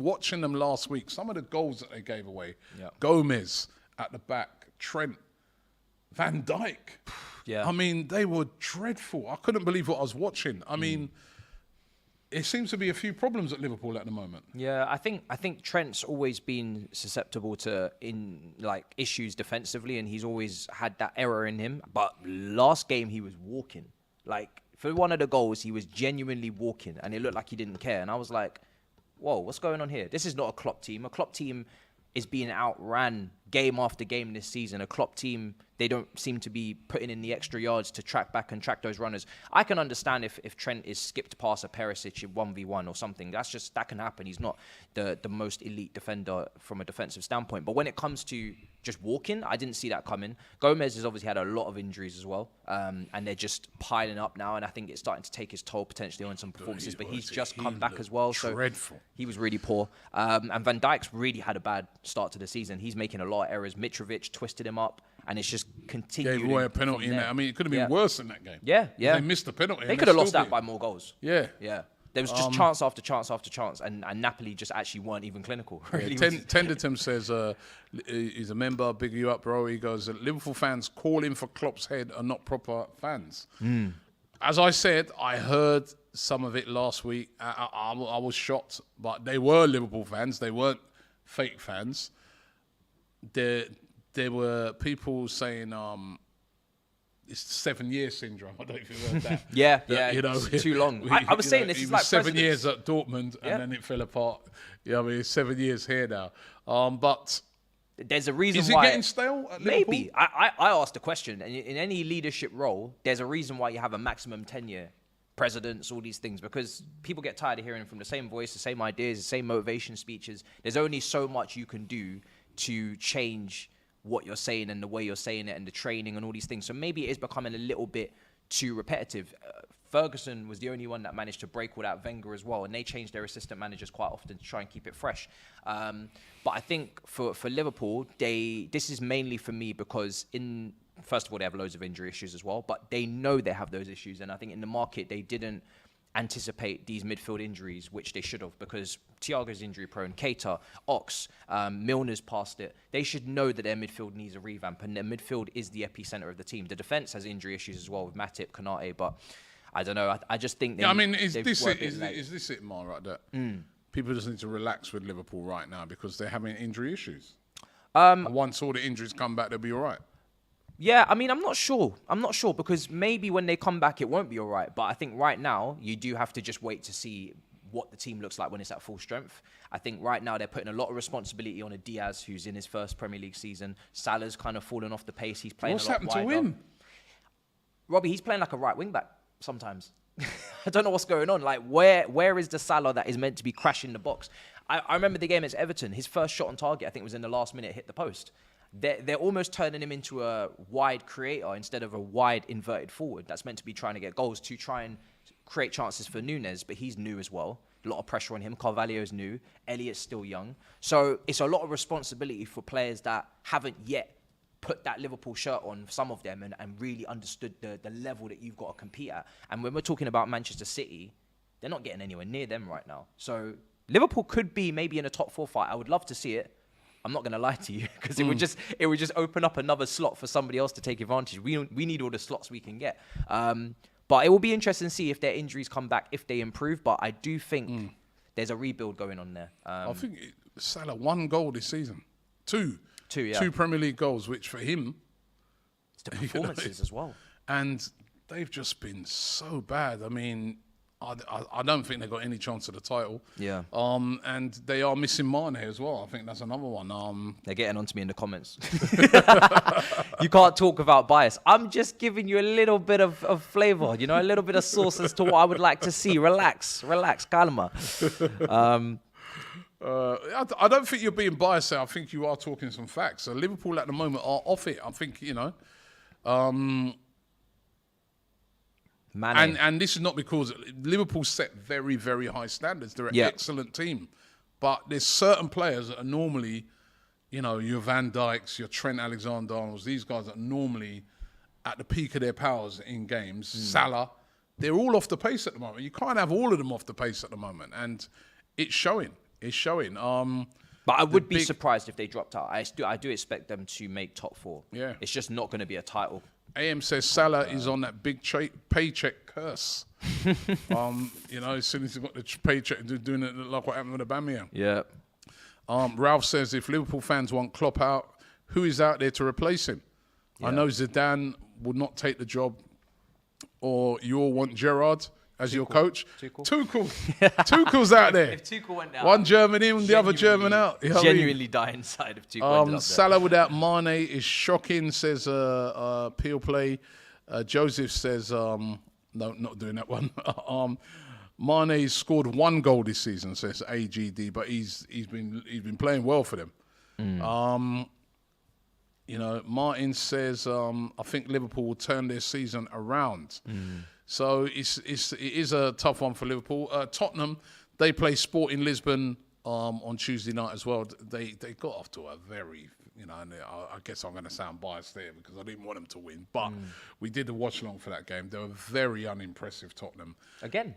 [SPEAKER 1] watching them last week, some of the goals that they gave away, Gomez at the back, Trent, Van Dijk.
[SPEAKER 2] Yeah.
[SPEAKER 1] I mean, they were dreadful. I couldn't believe what I was watching. I mean, it seems to be a few problems at Liverpool at the moment.
[SPEAKER 2] Yeah, I think Trent's always been susceptible to issues defensively, and he's always had that error in him. But last game he was walking. Like, for one of the goals, he was genuinely walking, and it looked like he didn't care. And I was like, whoa, what's going on here? This is not a Klopp team. A Klopp team is being outran game after game this season. A Klopp team, they don't seem to be putting in the extra yards to track back and track those runners. I can understand if Trent is skipped past a Perisic in 1v1 or something. That can happen. He's not the most elite defender from a defensive standpoint. But when it comes to just walking, I didn't see that coming. Gomez has obviously had a lot of injuries as well. And they're just piling up now. And I think it's starting to take his toll potentially on some performances. But he's just come back as well.
[SPEAKER 1] Dreadful.
[SPEAKER 2] So he was really poor. And Van Dijk's really had a bad start to the season. He's making a lot of errors. Mitrovic twisted him up. And it's just continued.
[SPEAKER 1] Gave away a penalty in that. I mean, it could have been worse in that game.
[SPEAKER 2] Yeah.
[SPEAKER 1] They missed the penalty.
[SPEAKER 2] They could have lost that by more goals.
[SPEAKER 1] Yeah.
[SPEAKER 2] There was just chance after chance after chance, and Napoli just actually weren't even clinical. Really.
[SPEAKER 1] Tenderton says he's a member. Big you up, bro. He goes, Liverpool fans calling for Klopp's head are not proper fans. As I said, I heard some of it last week. I was shocked, but they were Liverpool fans. They weren't fake fans. There were people saying it's 7-year syndrome. I don't know if you've heard that.
[SPEAKER 2] Yeah,
[SPEAKER 1] you know,
[SPEAKER 2] it's too long. I was saying this is like
[SPEAKER 1] 7 years at Dortmund and then it fell apart. I mean, it's 7 years here now. But
[SPEAKER 2] there's a reason
[SPEAKER 1] is
[SPEAKER 2] why.
[SPEAKER 1] Is it getting stale at Liverpool?
[SPEAKER 2] Maybe. I asked the question. In any leadership role, there's a reason why you have a maximum tenure. Presidents, all these things, because people get tired of hearing from the same voice, the same ideas, the same motivation speeches. There's only so much you can do to change what you're saying and the way you're saying it and the training and all these things. So maybe it is becoming a little bit too repetitive. Ferguson was the only one that managed to break all that. Wenger as well, and they changed their assistant managers quite often to try and keep it fresh. But I think for Liverpool, this is mainly for me because first of all, they have loads of injury issues as well, but they know they have those issues. And I think in the market, they didn't anticipate these midfield injuries, which they should have, because Thiago's injury prone, Keita, Ox, Milner's past it. They should know that their midfield needs a revamp, and their midfield is the epicenter of the team. The defense has injury issues as well with Matip, Konate, but I don't know. I just think
[SPEAKER 1] is this it, Mar, right? That people just need to relax with Liverpool right now because they're having injury issues. Once all the injuries come back, they'll be all right.
[SPEAKER 2] Yeah, I mean, I'm not sure because maybe when they come back, it won't be all right. But I think right now, you do have to just wait to see what the team looks like when it's at full strength. I think right now they're putting a lot of responsibility on a Diaz who's in his first Premier League season. Salah's kind of fallen off the pace. He's playing a lot wider.
[SPEAKER 1] What's happened to him?
[SPEAKER 2] Robbie, he's playing like a right wing back sometimes. I don't know what's going on. Like, where is the Salah that is meant to be crashing the box? I remember the game against Everton. His first shot on target, I think, was in the last minute, hit the post. They're almost turning him into a wide creator instead of a wide inverted forward that's meant to be trying to get goals to try and create chances for Núñez, but he's new as well. A lot of pressure on him. Carvalho's new. Elliott's still young. So it's a lot of responsibility for players that haven't yet put that Liverpool shirt on, some of them, and really understood the level that you've got to compete at. And when we're talking about Manchester City, they're not getting anywhere near them right now. So Liverpool could be maybe in a top 4 fight. I would love to see it. I'm not going to lie to you because it would just open up another slot for somebody else to take advantage. We need all the slots we can get. But it will be interesting to see if their injuries come back, if they improve. But I do think there's a rebuild going on there.
[SPEAKER 1] I think Salah 1 goal this season. 2, 2 Premier League goals, which for him,
[SPEAKER 2] it's the performances as well.
[SPEAKER 1] And they've just been so bad. I mean, I don't think they've got any chance of the title.
[SPEAKER 2] Yeah.
[SPEAKER 1] And they are missing Mane as well. I think that's another one.
[SPEAKER 2] They're getting onto me in the comments. You can't talk about bias. I'm just giving you a little bit of flavour, a little bit of sauce as to what I would like to see. Relax, calma.
[SPEAKER 1] I don't think you're being biased there. I think you are talking some facts. So Liverpool at the moment are off it. I think, And this is not because Liverpool set very, very high standards. They're an excellent team. But there's certain players that are normally, your Van Dijks, your Trent Alexander-Arnolds, these guys are normally at the peak of their powers in games. Salah, they're all off the pace at the moment. You can't have all of them off the pace at the moment. And it's showing.
[SPEAKER 2] But I would be surprised if they dropped out. I do expect them to make top 4.
[SPEAKER 1] Yeah.
[SPEAKER 2] It's just not going to be a title.
[SPEAKER 1] AM says Salah is on that big paycheck curse. As soon as he got the paycheck, doing it like what happened with Aubameyang.
[SPEAKER 2] Yeah.
[SPEAKER 1] Ralph says if Liverpool fans want Klopp out, who is out there to replace him? Yeah. I know Zidane would not take the job, or you all want Gerrard. as your coach.
[SPEAKER 2] Tuchel.
[SPEAKER 1] Tuchel's out there.
[SPEAKER 2] If Tuchel went down,
[SPEAKER 1] one German in, the other German out. You know what I mean?
[SPEAKER 2] Genuinely die inside if Tuchel ended up there.
[SPEAKER 1] Salah without Mane is shocking, says Peel Play. Joseph says, no, not doing that one. Mane's scored 1 goal this season, says AGD, but he's been playing well for them. Martin says, I think Liverpool will turn their season around. So it is a tough one for Liverpool. Tottenham, they play Sporting Lisbon on Tuesday night as well. They got off to a very, and I guess I'm going to sound biased there because I didn't want them to win, but we did a watch along for that game. They were very unimpressive, Tottenham.
[SPEAKER 2] Again.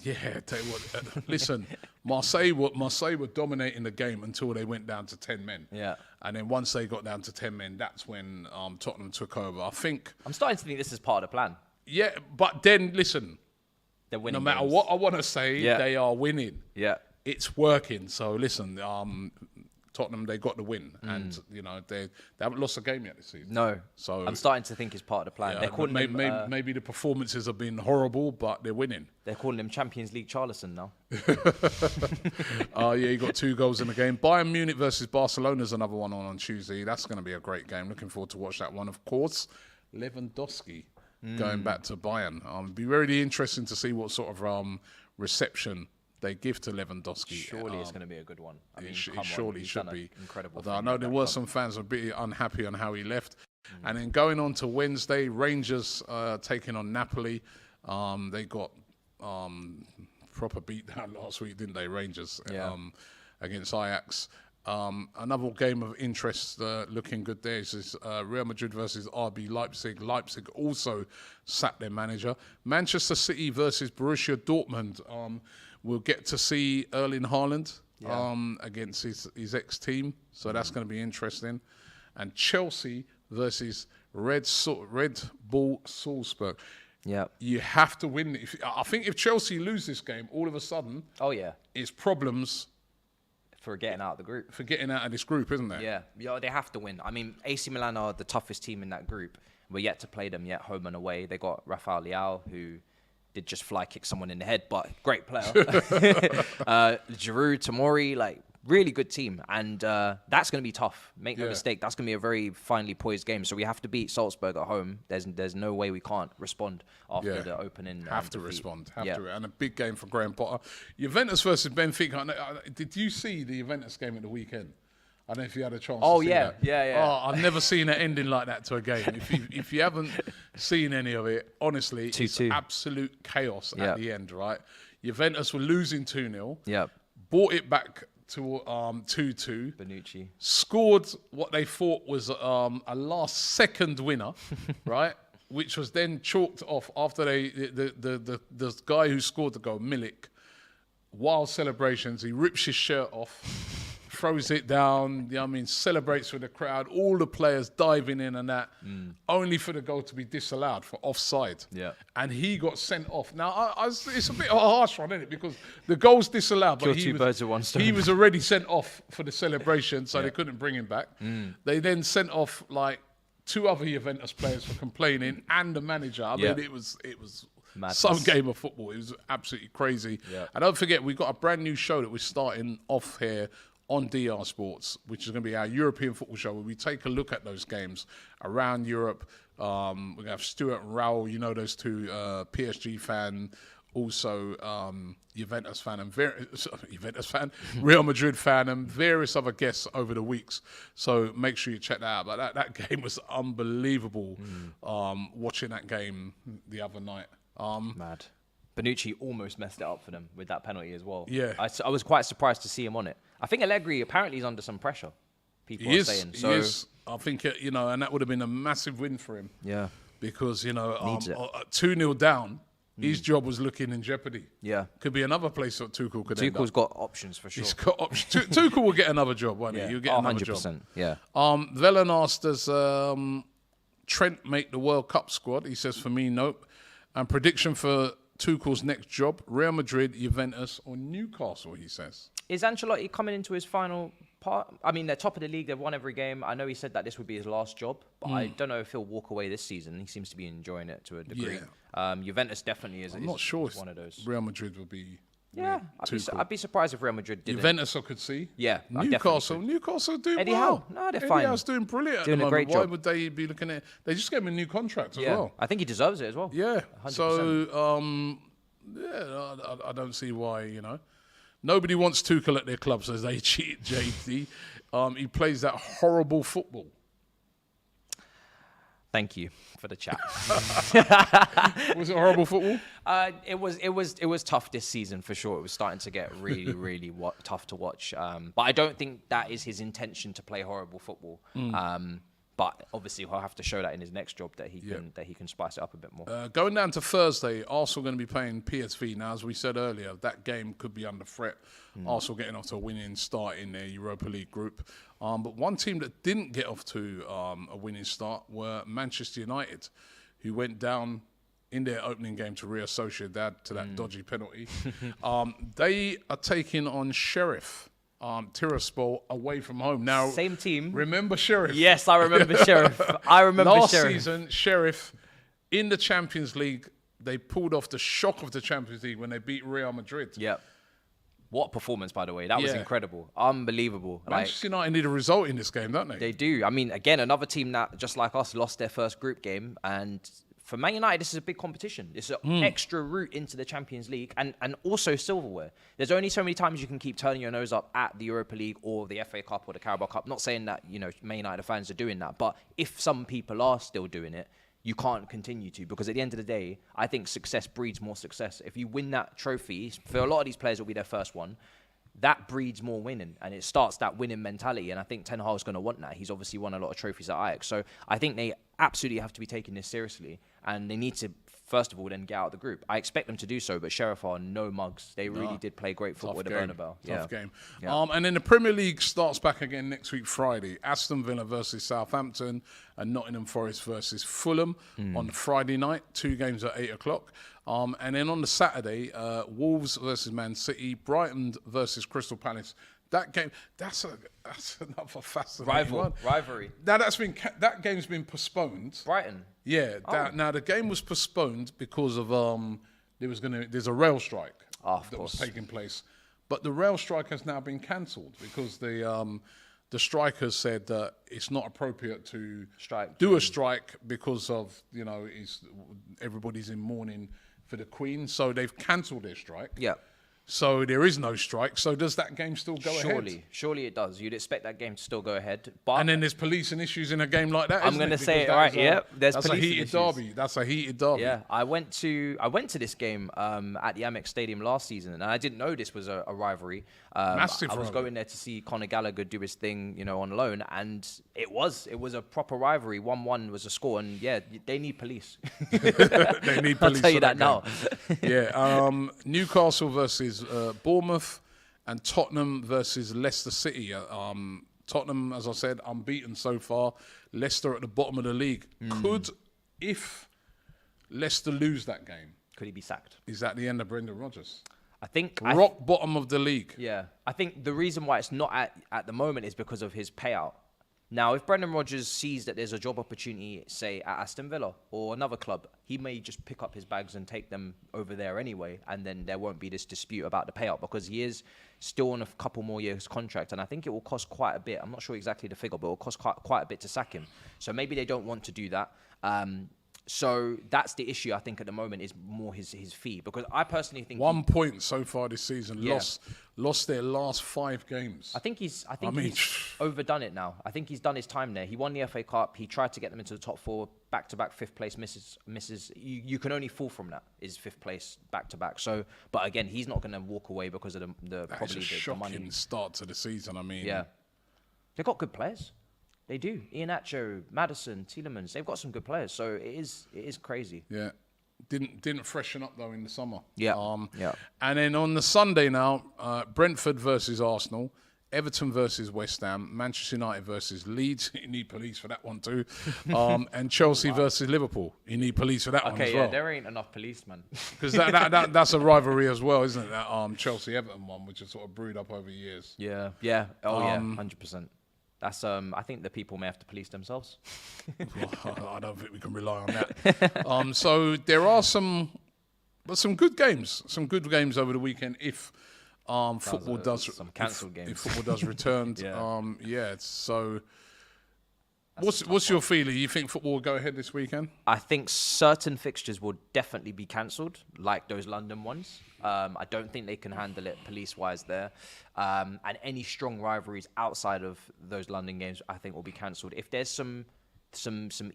[SPEAKER 1] Yeah, tell you what. Listen, Marseille were dominating the game until they went down to 10 men.
[SPEAKER 2] Yeah.
[SPEAKER 1] And then once they got down to 10 men, that's when Tottenham took over. I think.
[SPEAKER 2] I'm starting to think this is part of the plan.
[SPEAKER 1] Yeah, but then listen.
[SPEAKER 2] They're winning.
[SPEAKER 1] No matter
[SPEAKER 2] games.
[SPEAKER 1] what I want to say, they are winning.
[SPEAKER 2] Yeah.
[SPEAKER 1] It's working. So listen, Tottenham, they got the win, and they haven't lost a game yet this season.
[SPEAKER 2] No,
[SPEAKER 1] so
[SPEAKER 2] I'm starting to think it's part of the plan.
[SPEAKER 1] Yeah,
[SPEAKER 2] they're calling
[SPEAKER 1] maybe the performances have been horrible, but they're winning.
[SPEAKER 2] They're calling him Champions League Charlison now.
[SPEAKER 1] You got 2 goals in the game. Bayern Munich versus Barcelona is another one on Tuesday. That's going to be a great game. Looking forward to watch that one. Of course, Lewandowski going back to Bayern. Be really interesting to see what sort of reception they give to Lewandowski.
[SPEAKER 2] Surely it's going to be a good one. I mean,
[SPEAKER 1] it surely should be.
[SPEAKER 2] Incredible.
[SPEAKER 1] Although I know there were some fans a bit unhappy on how he left. And then going on to Wednesday, Rangers taking on Napoli. They got proper beat down last week, didn't they, Rangers, against Ajax. Another game of interest looking good there is Real Madrid versus RB Leipzig. Leipzig also sacked their manager. Manchester City versus Borussia Dortmund. We'll get to see Erling Haaland against his ex-team, so that's going to be interesting. And Chelsea versus Red Bull Salzburg.
[SPEAKER 2] Yeah,
[SPEAKER 1] you have to win. I think if Chelsea lose this game, all of a sudden, it's problems
[SPEAKER 2] for getting out of the group.
[SPEAKER 1] For getting out of this group, isn't there?
[SPEAKER 2] Yeah, they have to win. I mean, AC Milan are the toughest team in that group. We're yet to play them yet, home and away. They got Rafael Leao, who did just fly kick someone in the head, but great player. Giroud, Tomori, really good team. And that's going to be tough. Make no mistake, that's going to be a very finely poised game. So we have to beat Salzburg at home. There's no way we can't respond after the opening
[SPEAKER 1] Have to
[SPEAKER 2] defeat.
[SPEAKER 1] respond. And a big game for Graham Potter. Juventus versus Benfica. Did you see the Juventus game at the weekend? I don't know if you had a chance to see that.
[SPEAKER 2] Yeah.
[SPEAKER 1] I've never seen an ending like that to a game. If you haven't seen any of it, honestly,
[SPEAKER 2] 2-2.
[SPEAKER 1] It's absolute chaos at the end, right? Juventus were losing 2-0.
[SPEAKER 2] Yep.
[SPEAKER 1] Brought it back to 2-2.
[SPEAKER 2] Benucci.
[SPEAKER 1] Scored what they thought was a last-second winner, right? Which was then chalked off after the guy who scored the goal, Milik, wild celebrations. He rips his shirt off. Throws it down, celebrates with the crowd, all the players diving in and that, only for the goal to be disallowed for offside.
[SPEAKER 2] Yeah.
[SPEAKER 1] And he got sent off. Now, it's a bit of a harsh one, isn't it? Because the goal's disallowed, but
[SPEAKER 2] birds with one stone.
[SPEAKER 1] He was already sent off for the celebration, so they couldn't bring him back. They then sent off, 2 other Juventus players for complaining, and the manager. I mean, it was madness. Some game of football. It was absolutely crazy. Yeah. And don't forget, we've got a brand new show that we're starting off here on DR Sports, which is going to be our European football show, where we take a look at those games around Europe. We're going to have Stuart and Raul, those two, PSG fan, also Juventus fan, and Real Madrid fan, and various other guests over the weeks. So make sure you check that out. But that game was unbelievable, watching that game the other night.
[SPEAKER 2] Mad. Bonucci almost messed it up for them with that penalty as well.
[SPEAKER 1] Yeah.
[SPEAKER 2] I was quite surprised to see him on it. I think Allegri apparently is under some pressure, people are saying.
[SPEAKER 1] He is. I think, and that would have been a massive win for him.
[SPEAKER 2] Yeah.
[SPEAKER 1] Because, 2-0 down, his job was looking in jeopardy.
[SPEAKER 2] Yeah.
[SPEAKER 1] Could be another place that Tuchel could end up.
[SPEAKER 2] Tuchel's got options for sure.
[SPEAKER 1] He's got options. Tuchel will get another job, won't he? You'll get another
[SPEAKER 2] 100%,
[SPEAKER 1] job.
[SPEAKER 2] Yeah.
[SPEAKER 1] Velen asked, does Trent make the World Cup squad? He says, for me, nope. And prediction for Tuchel's next job, Real Madrid, Juventus, or Newcastle, he says.
[SPEAKER 2] Is Ancelotti coming into his final I mean, they're top of the league. They've won every game. I know he said that this would be his last job, but I don't know if he'll walk away this season. He seems to be enjoying it to a degree. Juventus definitely is.
[SPEAKER 1] I'm not sure if
[SPEAKER 2] one of those.
[SPEAKER 1] Real Madrid would be.
[SPEAKER 2] Yeah, I'd be surprised if Real Madrid didn't.
[SPEAKER 1] Juventus, I could see.
[SPEAKER 2] Yeah,
[SPEAKER 1] Newcastle doing
[SPEAKER 2] Eddie
[SPEAKER 1] well.
[SPEAKER 2] Howe, no, they're
[SPEAKER 1] Eddie
[SPEAKER 2] fine.
[SPEAKER 1] Howe's doing brilliant
[SPEAKER 2] Doing
[SPEAKER 1] at the
[SPEAKER 2] a great
[SPEAKER 1] moment. Why
[SPEAKER 2] job.
[SPEAKER 1] would they be looking at? They just gave him a new contract as well.
[SPEAKER 2] I think he deserves it as well.
[SPEAKER 1] Yeah.
[SPEAKER 2] 100%.
[SPEAKER 1] So, I don't see why. Nobody wants Tuchel at their club, says they cheat JD. He plays that horrible football.
[SPEAKER 2] Thank you for the chat.
[SPEAKER 1] Was it horrible football?
[SPEAKER 2] It was tough this season for sure. It was starting to get really, really tough to watch. But I don't think that is his intention to play horrible football. But obviously he'll have to show that in his next job that he can spice it up a bit more.
[SPEAKER 1] Going down to Thursday, Arsenal going to be playing PSV. Now, as we said earlier, that game could be under threat. Arsenal getting off to a winning start in their Europa League group. But one team that didn't get off to a winning start were Manchester United, who went down in their opening game to Real Sociedad to that dodgy penalty. They are taking on Sheriff. Tiraspol away from home. Now,
[SPEAKER 2] same team.
[SPEAKER 1] Remember Sheriff?
[SPEAKER 2] Yes, I remember Sheriff. I remember
[SPEAKER 1] Last
[SPEAKER 2] Sheriff.
[SPEAKER 1] season, Sheriff in the Champions League, they pulled off the shock of the Champions League when they beat Real Madrid.
[SPEAKER 2] Yep. What performance, by the way. That was incredible. Unbelievable.
[SPEAKER 1] Manchester United need a result in this game, don't they?
[SPEAKER 2] They do. I mean, again, another team that, just like us, lost their first group game. And for Man United, this is a big competition. It's an extra route into the Champions League and also silverware. There's only so many times you can keep turning your nose up at the Europa League or the FA Cup or the Carabao Cup. Not saying that, Man United fans are doing that. But if some people are still doing it, you can't continue to, because at the end of the day, I think success breeds more success. If you win that trophy, for a lot of these players, it'll be their first one. That breeds more winning, and it starts that winning mentality. And I think Ten Hag's going to want that. He's obviously won a lot of trophies at Ajax, so I think they absolutely have to be taking this seriously, and they need to, first of all, then get out of the group. I expect them to do so, but Sheriff are no mugs. They really did play great football with the Bernabeu.
[SPEAKER 1] Tough game.
[SPEAKER 2] Yeah.
[SPEAKER 1] And then the Premier League starts back again next week, Friday. Aston Villa versus Southampton and Nottingham Forest versus Fulham on Friday night. 2 games at 8 o'clock. And then on the Saturday, Wolves versus Man City, Brighton versus Crystal Palace. That game, that's another fascinating one.
[SPEAKER 2] Rivalry.
[SPEAKER 1] Now that game's been postponed.
[SPEAKER 2] Brighton.
[SPEAKER 1] Yeah. Now the game was postponed because of there's a rail strike that was taking place, but the rail strike has now been cancelled because the strikers said that it's not appropriate to do a strike because of everybody's in mourning for the Queen, so they've cancelled their strike.
[SPEAKER 2] Yeah.
[SPEAKER 1] So there is no strike. So does that game still go ahead?
[SPEAKER 2] Surely it does. You'd expect that game to still go ahead. But
[SPEAKER 1] and then there's policing issues in a game like that.
[SPEAKER 2] I'm going to say it right. Yeah,
[SPEAKER 1] that's a heated derby. That's a heated derby.
[SPEAKER 2] Yeah, I went to this game at the Amex Stadium last season, and I didn't know this was a rivalry.
[SPEAKER 1] Massive.
[SPEAKER 2] I was going there to see Conor Gallagher do his thing, on loan, and it was a proper rivalry. 1-1 was a score, and yeah, they need police.
[SPEAKER 1] They need police.
[SPEAKER 2] I'll tell you that now.
[SPEAKER 1] Yeah. Newcastle versus Bournemouth and Tottenham versus Leicester City. Tottenham, as I said, unbeaten so far. Leicester at the bottom of the league. If Leicester lose that game,
[SPEAKER 2] could he be sacked?
[SPEAKER 1] Is that the end of Brendan Rodgers?
[SPEAKER 2] I think
[SPEAKER 1] rock bottom of the league.
[SPEAKER 2] Yeah, I think the reason why it's not at the moment is because of his payout. Now, if Brendan Rodgers sees that there's a job opportunity, say, at Aston Villa or another club, he may just pick up his bags and take them over there anyway, and then there won't be this dispute about the payout because he is still on a couple more years contract, and I think it will cost quite a bit. I'm not sure exactly the figure, but it will cost quite a bit to sack him. So maybe they don't want to do that. So that's the issue, I think, at the moment is more his fee. Because I personally think
[SPEAKER 1] 1 point so far this season. Yeah. Lost their last 5 games.
[SPEAKER 2] I think he's overdone it now. I think he's done his time there. He won the FA Cup. He tried to get them into the top 4, back-to-back 5th place misses. You can only fall from that, is 5th place back-to-back. So, but again, he's not going to walk away because of the
[SPEAKER 1] shocking
[SPEAKER 2] money.
[SPEAKER 1] Start to the season. I mean,
[SPEAKER 2] yeah, they've got good players. They do. Iheanacho, Maddison, Tielemans. They've got some good players. So it is crazy.
[SPEAKER 1] Yeah. Didn't freshen up though in the summer.
[SPEAKER 2] Yeah.
[SPEAKER 1] And then on the Sunday now, Brentford versus Arsenal. Everton versus West Ham, Manchester United versus Leeds. You need police for that one too. And Chelsea versus Liverpool. You need police for that one as well.
[SPEAKER 2] There ain't enough policemen.
[SPEAKER 1] Because that's a rivalry as well, isn't it? That Chelsea-Everton one, which is sort of brewed up over years.
[SPEAKER 2] Yeah. Oh, yeah, 100%. That's I think the people may have to police themselves.
[SPEAKER 1] I don't think we can rely on that. So there are some good games. Some good games over the weekend if football does
[SPEAKER 2] some cancelled games.
[SPEAKER 1] If football does return.
[SPEAKER 2] Yeah.
[SPEAKER 1] So what's your feeling? You think football will go ahead this weekend?
[SPEAKER 2] I think certain fixtures will definitely be cancelled, like those London ones. I don't think they can handle it police-wise there. And any strong rivalries outside of those London games, I think will be cancelled. If there's some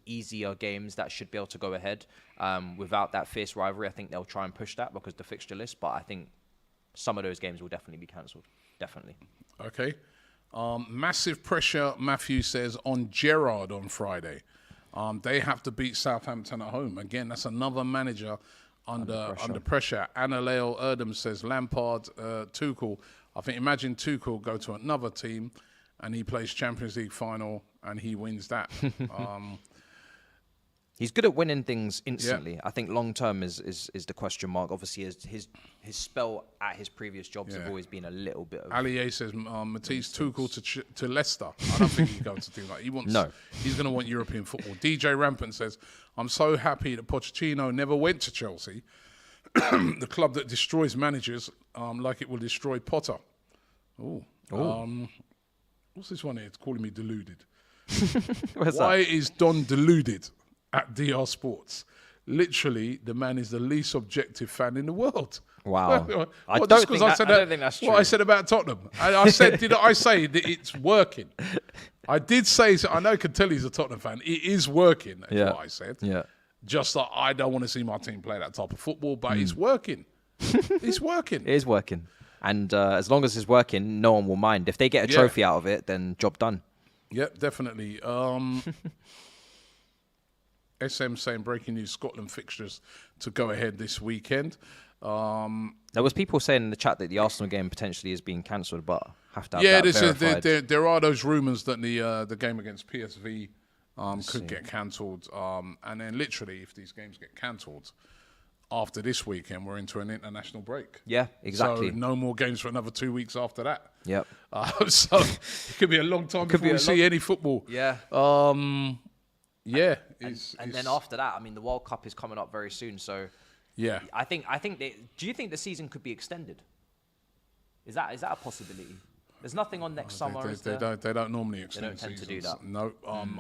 [SPEAKER 2] easier games that should be able to go ahead without that fierce rivalry, I think they'll try and push that because the fixture list. But I think some of those games will definitely be cancelled. Definitely.
[SPEAKER 1] Okay. Massive pressure, Matthew says, on Gerrard on Friday. They have to beat Southampton at home. Again, that's another manager under pressure. Annaleo Erdem says Lampard, Tuchel. I think imagine Tuchel go to another team and he plays Champions League final and he wins that.
[SPEAKER 2] He's good at winning things instantly. Yeah. I think long term is the question mark. Obviously, his spell at his previous jobs have always been a little bit of...
[SPEAKER 1] Alier says Matisse Tuchel to Leicester. I don't think he's going to do that. He's going to want European football. DJ Rampant says, I'm so happy that Pochettino never went to Chelsea, the club that destroys managers like it will destroy Potter. Oh. What's this one here? It's calling me deluded. Why is Don deluded at DR Sports? Literally, the man is the least objective fan in the world.
[SPEAKER 2] Wow. I don't think that's true.
[SPEAKER 1] What I said about Tottenham. I said, did I say that it's working? I did say, so I know you can tell he's a Tottenham fan. It is working, is what I said.
[SPEAKER 2] Yeah.
[SPEAKER 1] Just that I don't want to see my team play that type of football, but it's working. It's working.
[SPEAKER 2] It is working. And as long as it's working, no one will mind. If they get a trophy out of it, then job done.
[SPEAKER 1] Yep, definitely. SM saying breaking news: Scotland fixtures to go ahead this weekend.
[SPEAKER 2] There was people saying in the chat that the Arsenal game potentially is being cancelled, but have to have that verified.
[SPEAKER 1] There are those rumours that the game against PSV could get cancelled, and then literally if these games get cancelled after this weekend, we're into an international break.
[SPEAKER 2] Yeah, exactly.
[SPEAKER 1] So no more games for another 2 weeks after that.
[SPEAKER 2] Yep.
[SPEAKER 1] So it could be a long time before we see any football.
[SPEAKER 2] Yeah.
[SPEAKER 1] Yeah.
[SPEAKER 2] And then after that, I mean, the World Cup is coming up very soon. So
[SPEAKER 1] yeah,
[SPEAKER 2] I think do you think the season could be extended? Is that a possibility? There's nothing on next summer.
[SPEAKER 1] They don't normally extend.
[SPEAKER 2] They don't tend
[SPEAKER 1] seasons.
[SPEAKER 2] to do that.
[SPEAKER 1] No.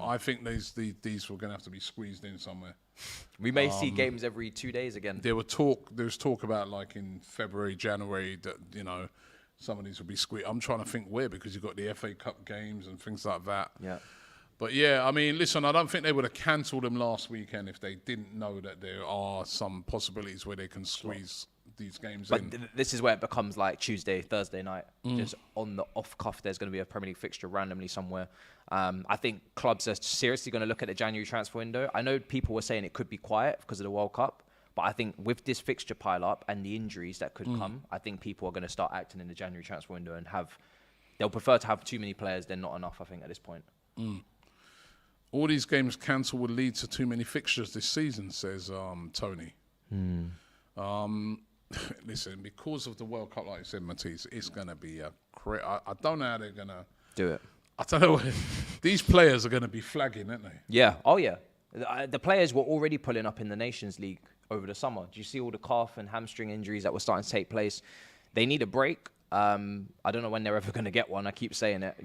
[SPEAKER 1] I think these were going to have to be squeezed in somewhere.
[SPEAKER 2] We may see games every 2 days again.
[SPEAKER 1] There was talk about like in February, January that some of these would be squeezed. I'm trying to think where, because you've got the FA Cup games and things like that.
[SPEAKER 2] Yeah.
[SPEAKER 1] But yeah, I mean, listen, I don't think they would have cancelled them last weekend if they didn't know that there are some possibilities where they can squeeze these games in.
[SPEAKER 2] But this is where it becomes like Tuesday, Thursday night. Just on the off cuff, there's going to be a Premier League fixture randomly somewhere. I think clubs are seriously going to look at the January transfer window. I know people were saying it could be quiet because of the World Cup, but I think with this fixture pile up and the injuries that could come, I think people are going to start acting in the January transfer window and they'll prefer to have too many players than not enough, I think, at this point.
[SPEAKER 1] All these games cancelled would lead to too many fixtures this season, says Tony. Listen, because of the World Cup, like you said, Matisse, it's going to be I don't know how they're going to
[SPEAKER 2] do it.
[SPEAKER 1] I don't know. These players are going to be flagging, aren't they?
[SPEAKER 2] Yeah. Oh, yeah. The players were already pulling up in the Nations League over the summer. Do you see all the calf and hamstring injuries that were starting to take place? They need a break. I don't know when they're ever going to get one. I keep saying it.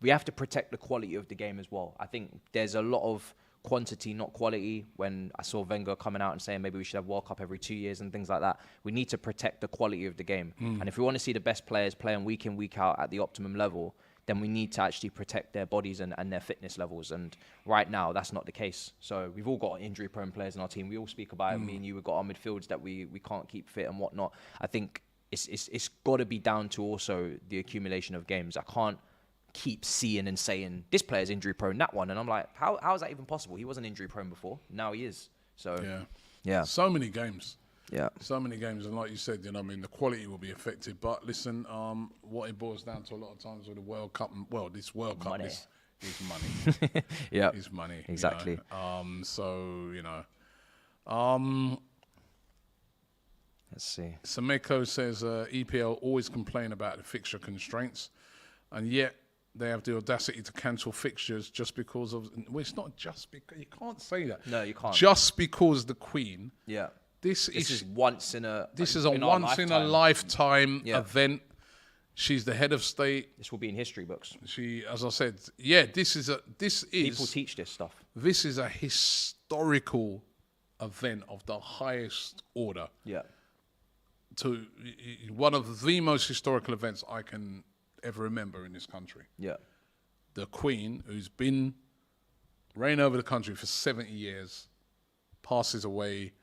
[SPEAKER 2] We have to protect the quality of the game as well. I think there's a lot of quantity, not quality. When I saw Wenger coming out and saying maybe we should have World Cup every 2 years and things like that, we need to protect the quality of the game. And if we want to see the best players playing week in, week out at the optimum level, then we need to actually protect their bodies and their fitness levels. And right now, that's not the case. So we've all got injury-prone players in our team. We all speak about it. Me and you, we've got our midfields that we can't keep fit and whatnot. I think it's got to be down to also the accumulation of games. I can't keep seeing and saying, this player's injury-prone, that one. And I'm like, how is that even possible? He wasn't injury-prone before. Now he is. So, yeah.
[SPEAKER 1] So many games.
[SPEAKER 2] Yeah.
[SPEAKER 1] So many games, and like you said, I mean, the quality will be affected. But listen, what it boils down to a lot of times with the World Cup, this World Cup
[SPEAKER 2] Money.
[SPEAKER 1] is money.
[SPEAKER 2] Yeah.
[SPEAKER 1] Is money.
[SPEAKER 2] Exactly.
[SPEAKER 1] So
[SPEAKER 2] Let's see.
[SPEAKER 1] Sameko says EPL always complain about the fixture constraints, and yet they have the audacity to cancel fixtures just because of. Well, it's not just because you can't say that.
[SPEAKER 2] No, you can't.
[SPEAKER 1] Just because the Queen.
[SPEAKER 2] Yeah.
[SPEAKER 1] This
[SPEAKER 2] is once in a.
[SPEAKER 1] This is a once in a lifetime event. She's the head of state.
[SPEAKER 2] This will be in history books.
[SPEAKER 1] She, as I said, this is
[SPEAKER 2] people teach this stuff.
[SPEAKER 1] This is a historical event of the highest order.
[SPEAKER 2] Yeah.
[SPEAKER 1] To one of the most historical events I can ever remember in this country.
[SPEAKER 2] Yeah.
[SPEAKER 1] The Queen, who's been reigning over the country for 70 years, passes away.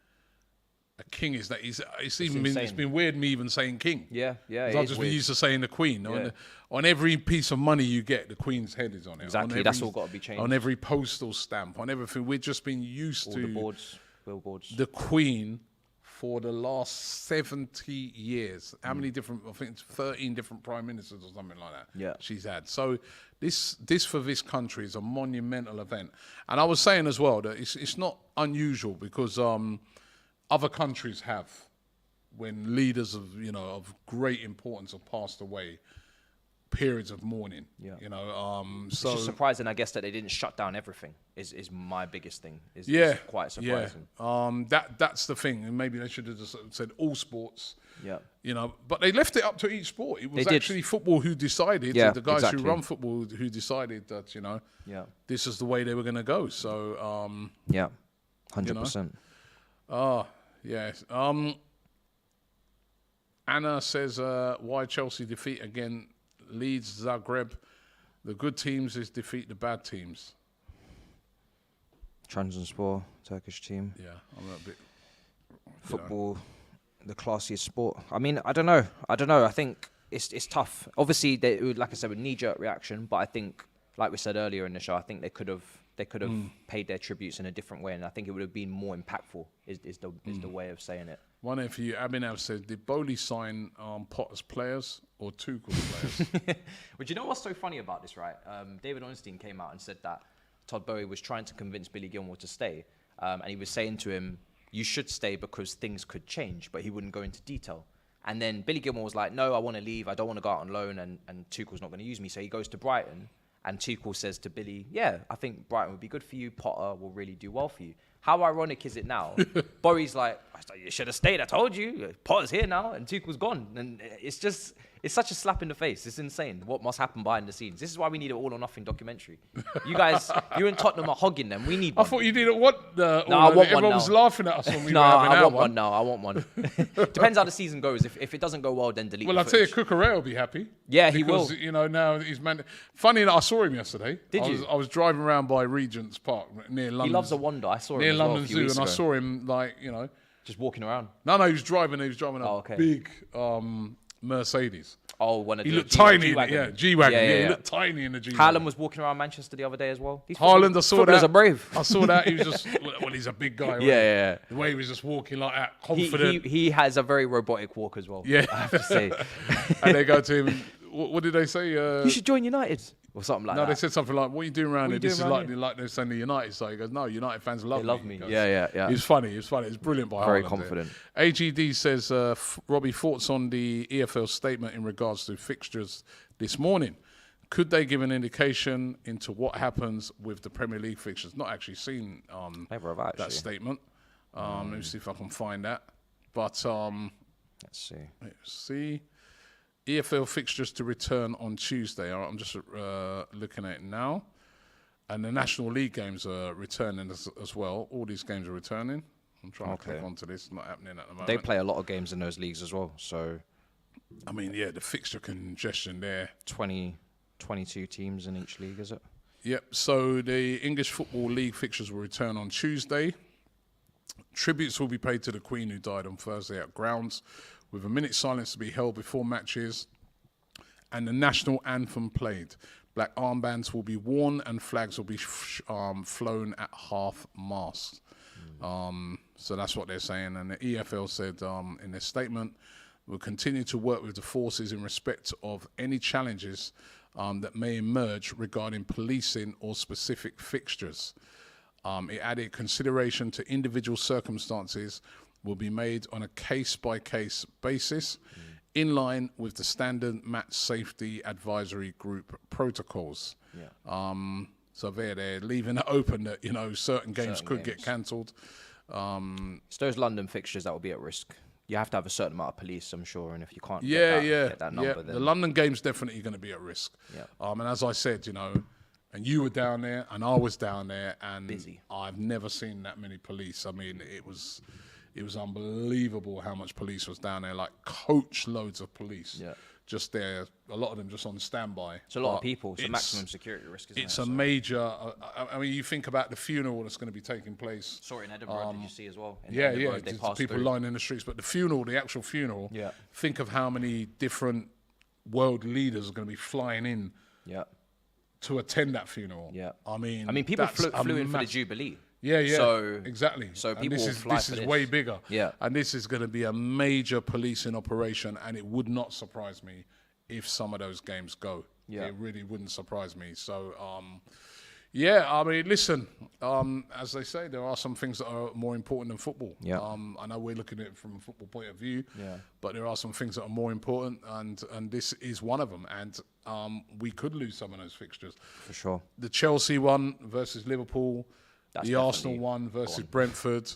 [SPEAKER 1] A king is that. It's been weird me even saying king.
[SPEAKER 2] Yeah.
[SPEAKER 1] I've just been used to saying the Queen.
[SPEAKER 2] Yeah.
[SPEAKER 1] On every piece of money you get, the Queen's head is on it.
[SPEAKER 2] Exactly. That's all got to be changed.
[SPEAKER 1] On every postal stamp, on everything. We've just been used
[SPEAKER 2] all
[SPEAKER 1] to
[SPEAKER 2] the boards, billboards.
[SPEAKER 1] The Queen for the last 70 years. How many different, I think it's 13 different prime ministers or something like that.
[SPEAKER 2] Yeah.
[SPEAKER 1] She's had. So this for this country is a monumental event. And I was saying as well that it's not unusual because other countries have, when leaders of great importance have passed away, periods of mourning. Yeah.
[SPEAKER 2] It's just surprising, I guess, that they didn't shut down everything. Is my biggest thing. Is quite surprising.
[SPEAKER 1] Yeah. That's the thing. And maybe they should have just said all sports.
[SPEAKER 2] Yeah.
[SPEAKER 1] But they left it up to each sport. It was actually football who decided.
[SPEAKER 2] Yeah,
[SPEAKER 1] the guys
[SPEAKER 2] exactly.
[SPEAKER 1] who run football who decided that this is the way they were going to go. So
[SPEAKER 2] yeah, 100%.
[SPEAKER 1] Yes. Anna says, why Chelsea defeat again Leeds, Zagreb. The good teams is defeat the bad teams.
[SPEAKER 2] Trabzonspor, Turkish team.
[SPEAKER 1] Yeah, I'm a bit...
[SPEAKER 2] Football, the classiest sport. I mean, I don't know. I think it's tough. Obviously, like I said, with knee-jerk reaction, but I think, like we said earlier in the show, I think they could have paid their tributes in a different way, and I think it would have been more impactful. Is the way of saying it.
[SPEAKER 1] One for you, Abhinav said, did Bowley sign Potter's players or Tuchel's players?
[SPEAKER 2] Well, do you know what's so funny about this, right? David Ornstein came out and said that Todd Boehly was trying to convince Billy Gilmour to stay, and he was saying to him, you should stay because things could change, but he wouldn't go into detail. And then Billy Gilmour was like, no, I want to leave. I don't want to go out on loan, and Tuchel's not going to use me. So he goes to Brighton, and Tuchel says to Billy, yeah, I think Brighton would be good for you. Potter will really do well for you. How ironic is it now? Bory's like, you should have stayed, I told you. Potter's here now, and Tuchel's gone. And it's such a slap in the face. It's insane what must happen behind the scenes. This is why we need an all or nothing documentary. You guys, you and Tottenham are hogging them. We need one.
[SPEAKER 1] I thought you didn't want the...
[SPEAKER 2] No, I want one now.
[SPEAKER 1] Everyone was laughing at us when we were
[SPEAKER 2] No,
[SPEAKER 1] having
[SPEAKER 2] I
[SPEAKER 1] our
[SPEAKER 2] want one now. I want one. Depends how the season goes. If it doesn't go well, then delete
[SPEAKER 1] Well,
[SPEAKER 2] the
[SPEAKER 1] I'll tell you,
[SPEAKER 2] footage.
[SPEAKER 1] Cucurella will be happy.
[SPEAKER 2] Yeah, he will.
[SPEAKER 1] Because, now he's man. Funny enough, I saw him yesterday.
[SPEAKER 2] Did you?
[SPEAKER 1] I was driving around by Regent's Park near London.
[SPEAKER 2] He loves a wander. I saw him
[SPEAKER 1] near
[SPEAKER 2] as well
[SPEAKER 1] London
[SPEAKER 2] a few
[SPEAKER 1] Zoo,
[SPEAKER 2] weeks
[SPEAKER 1] and I
[SPEAKER 2] ago.
[SPEAKER 1] saw him
[SPEAKER 2] Just walking around.
[SPEAKER 1] No, he was driving. He was driving a big Mercedes.
[SPEAKER 2] Oh, one of
[SPEAKER 1] He
[SPEAKER 2] the
[SPEAKER 1] looked tiny.
[SPEAKER 2] G-Wagon.
[SPEAKER 1] G-Wagon.
[SPEAKER 2] Yeah.
[SPEAKER 1] He looked tiny in the G-Wagon.
[SPEAKER 2] Haaland was walking around Manchester the other day as well.
[SPEAKER 1] Haaland, I saw
[SPEAKER 2] footballers
[SPEAKER 1] that.
[SPEAKER 2] are brave.
[SPEAKER 1] I saw that. He was just, he's a big guy.
[SPEAKER 2] Yeah.
[SPEAKER 1] The way he was just walking like that, confident.
[SPEAKER 2] He has a very robotic walk as well.
[SPEAKER 1] Yeah.
[SPEAKER 2] I have to say.
[SPEAKER 1] And they go to him, what did they say?
[SPEAKER 2] You should join United. Or something like that.
[SPEAKER 1] No, they said something like, what are you doing around here? This is
[SPEAKER 2] around
[SPEAKER 1] like they're saying the United side. He goes, no, United fans love me.
[SPEAKER 2] They love me.
[SPEAKER 1] Goes,
[SPEAKER 2] Yeah.
[SPEAKER 1] It's funny. It's brilliant by
[SPEAKER 2] Very
[SPEAKER 1] Haaland
[SPEAKER 2] confident.
[SPEAKER 1] There. AGD says, Robbie, thoughts on the EFL statement in regards to fixtures this morning. Could they give an indication into what happens with the Premier League fixtures? Not actually seen that statement. Let me see if I can find that. But
[SPEAKER 2] let's
[SPEAKER 1] see. EFL fixtures to return on Tuesday. I'm just looking at it now. And the National League games are returning as well. All these games are returning. I'm trying to click onto this. It's not happening at the moment.
[SPEAKER 2] They play a lot of games in those leagues as well. So,
[SPEAKER 1] I mean, the fixture congestion there.
[SPEAKER 2] 22 teams in each league, is it?
[SPEAKER 1] Yep. So the English Football League fixtures will return on Tuesday. Tributes will be paid to the Queen who died on Thursday at grounds, with a minute's silence to be held before matches, and the national anthem played. Black armbands will be worn and flags will be flown at half-mast. So that's what they're saying. And the EFL said in their statement, we'll continue to work with the forces in respect of any challenges that may emerge regarding policing or specific fixtures. It added consideration to individual circumstances will be made on a case-by-case basis in line with the standard match safety advisory group protocols. So they're leaving it open that, certain games could get cancelled.
[SPEAKER 2] It's those London fixtures that will be at risk. You have to have a certain amount of police, I'm sure, and if you can't get that number, then...
[SPEAKER 1] The London game's definitely going to be at risk. And as I said, and you were down there, and I was down there, and
[SPEAKER 2] busy.
[SPEAKER 1] I've never seen that many police. I mean, it was unbelievable how much police was down there, like coach loads of police. Just there, a lot of them just on standby.
[SPEAKER 2] It's a lot of people. It's a maximum security risk, isn't it?
[SPEAKER 1] It's a major... I mean, you think about the funeral that's going to be taking place.
[SPEAKER 2] Saw it in Edinburgh, did you see as well?
[SPEAKER 1] There's people lining in the streets. But the actual funeral, think of how many different world leaders are going to be flying in to attend that funeral. I mean people flew in for the Jubilee. So, exactly.
[SPEAKER 2] So people
[SPEAKER 1] this is way bigger. And this is going to be a major policing operation, and it would not surprise me if some of those games go. It really wouldn't surprise me. So, I mean, listen, as they say, there are some things that are more important than football. I know we're looking at it from a football point of view, but there are some things that are more important, and this is one of them. And we could lose some of those fixtures.
[SPEAKER 2] For sure.
[SPEAKER 1] The Chelsea one versus Liverpool. The Arsenal one versus Brentford,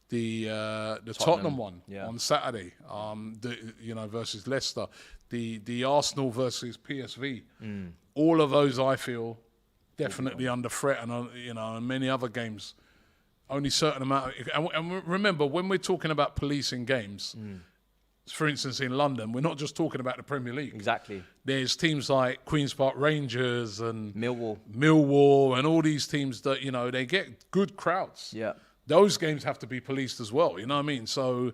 [SPEAKER 1] the Tottenham one on Saturday, versus Leicester, the Arsenal versus PSV. All of those, I feel, definitely under threat, and and many other games. Only certain amount. And remember, when we're talking about policing games, for instance, in London, we're not just talking about the Premier League.
[SPEAKER 2] Exactly.
[SPEAKER 1] There's teams like Queen's Park Rangers and
[SPEAKER 2] Millwall
[SPEAKER 1] and all these teams that, they get good crowds. Those games have to be policed as well, you know what I mean? So,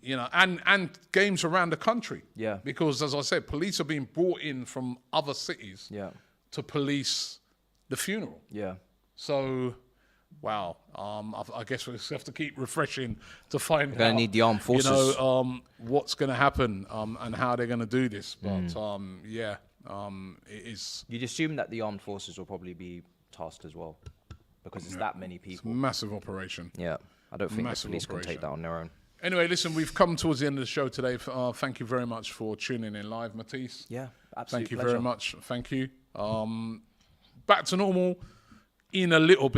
[SPEAKER 1] and games around the country. Because, as I said, police are being brought in from other cities to police the funeral. So... Wow, I guess we'll have to keep refreshing to find out.
[SPEAKER 2] We're going to need the armed forces.
[SPEAKER 1] What's going to happen and how they're going to do this. But it is.
[SPEAKER 2] You'd assume that the armed forces will probably be tasked as well, because it's that many people.
[SPEAKER 1] It's a massive operation.
[SPEAKER 2] I don't think the police can take that on their own.
[SPEAKER 1] Anyway, listen, we've come towards the end of the show today. Thank you very much for tuning in live, Matisse.
[SPEAKER 2] Absolutely.
[SPEAKER 1] Thank you very much. Thank you. Back to normal. In a little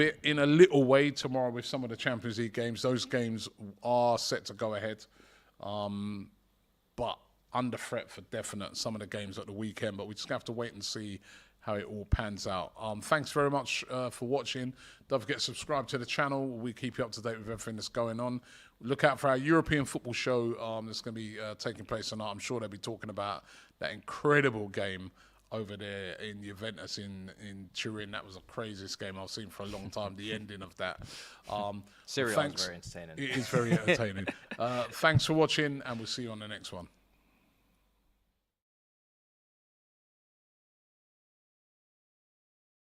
[SPEAKER 1] way tomorrow with some of the Champions League games. Those games are set to go ahead, but under threat for definite. Some of the games at the weekend, but we just have to wait and see how it all pans out. Thanks very much for watching. Don't forget to subscribe to the channel. We keep you up to date with everything that's going on. Look out for our European football show that's going to be taking place tonight. I'm sure they'll be talking about that incredible game over there in Juventus in Turin. That was the craziest game I've seen for a long time, the ending of that.
[SPEAKER 2] Serie A is very entertaining.
[SPEAKER 1] It is very entertaining. Thanks for watching, and we'll see you on the next one.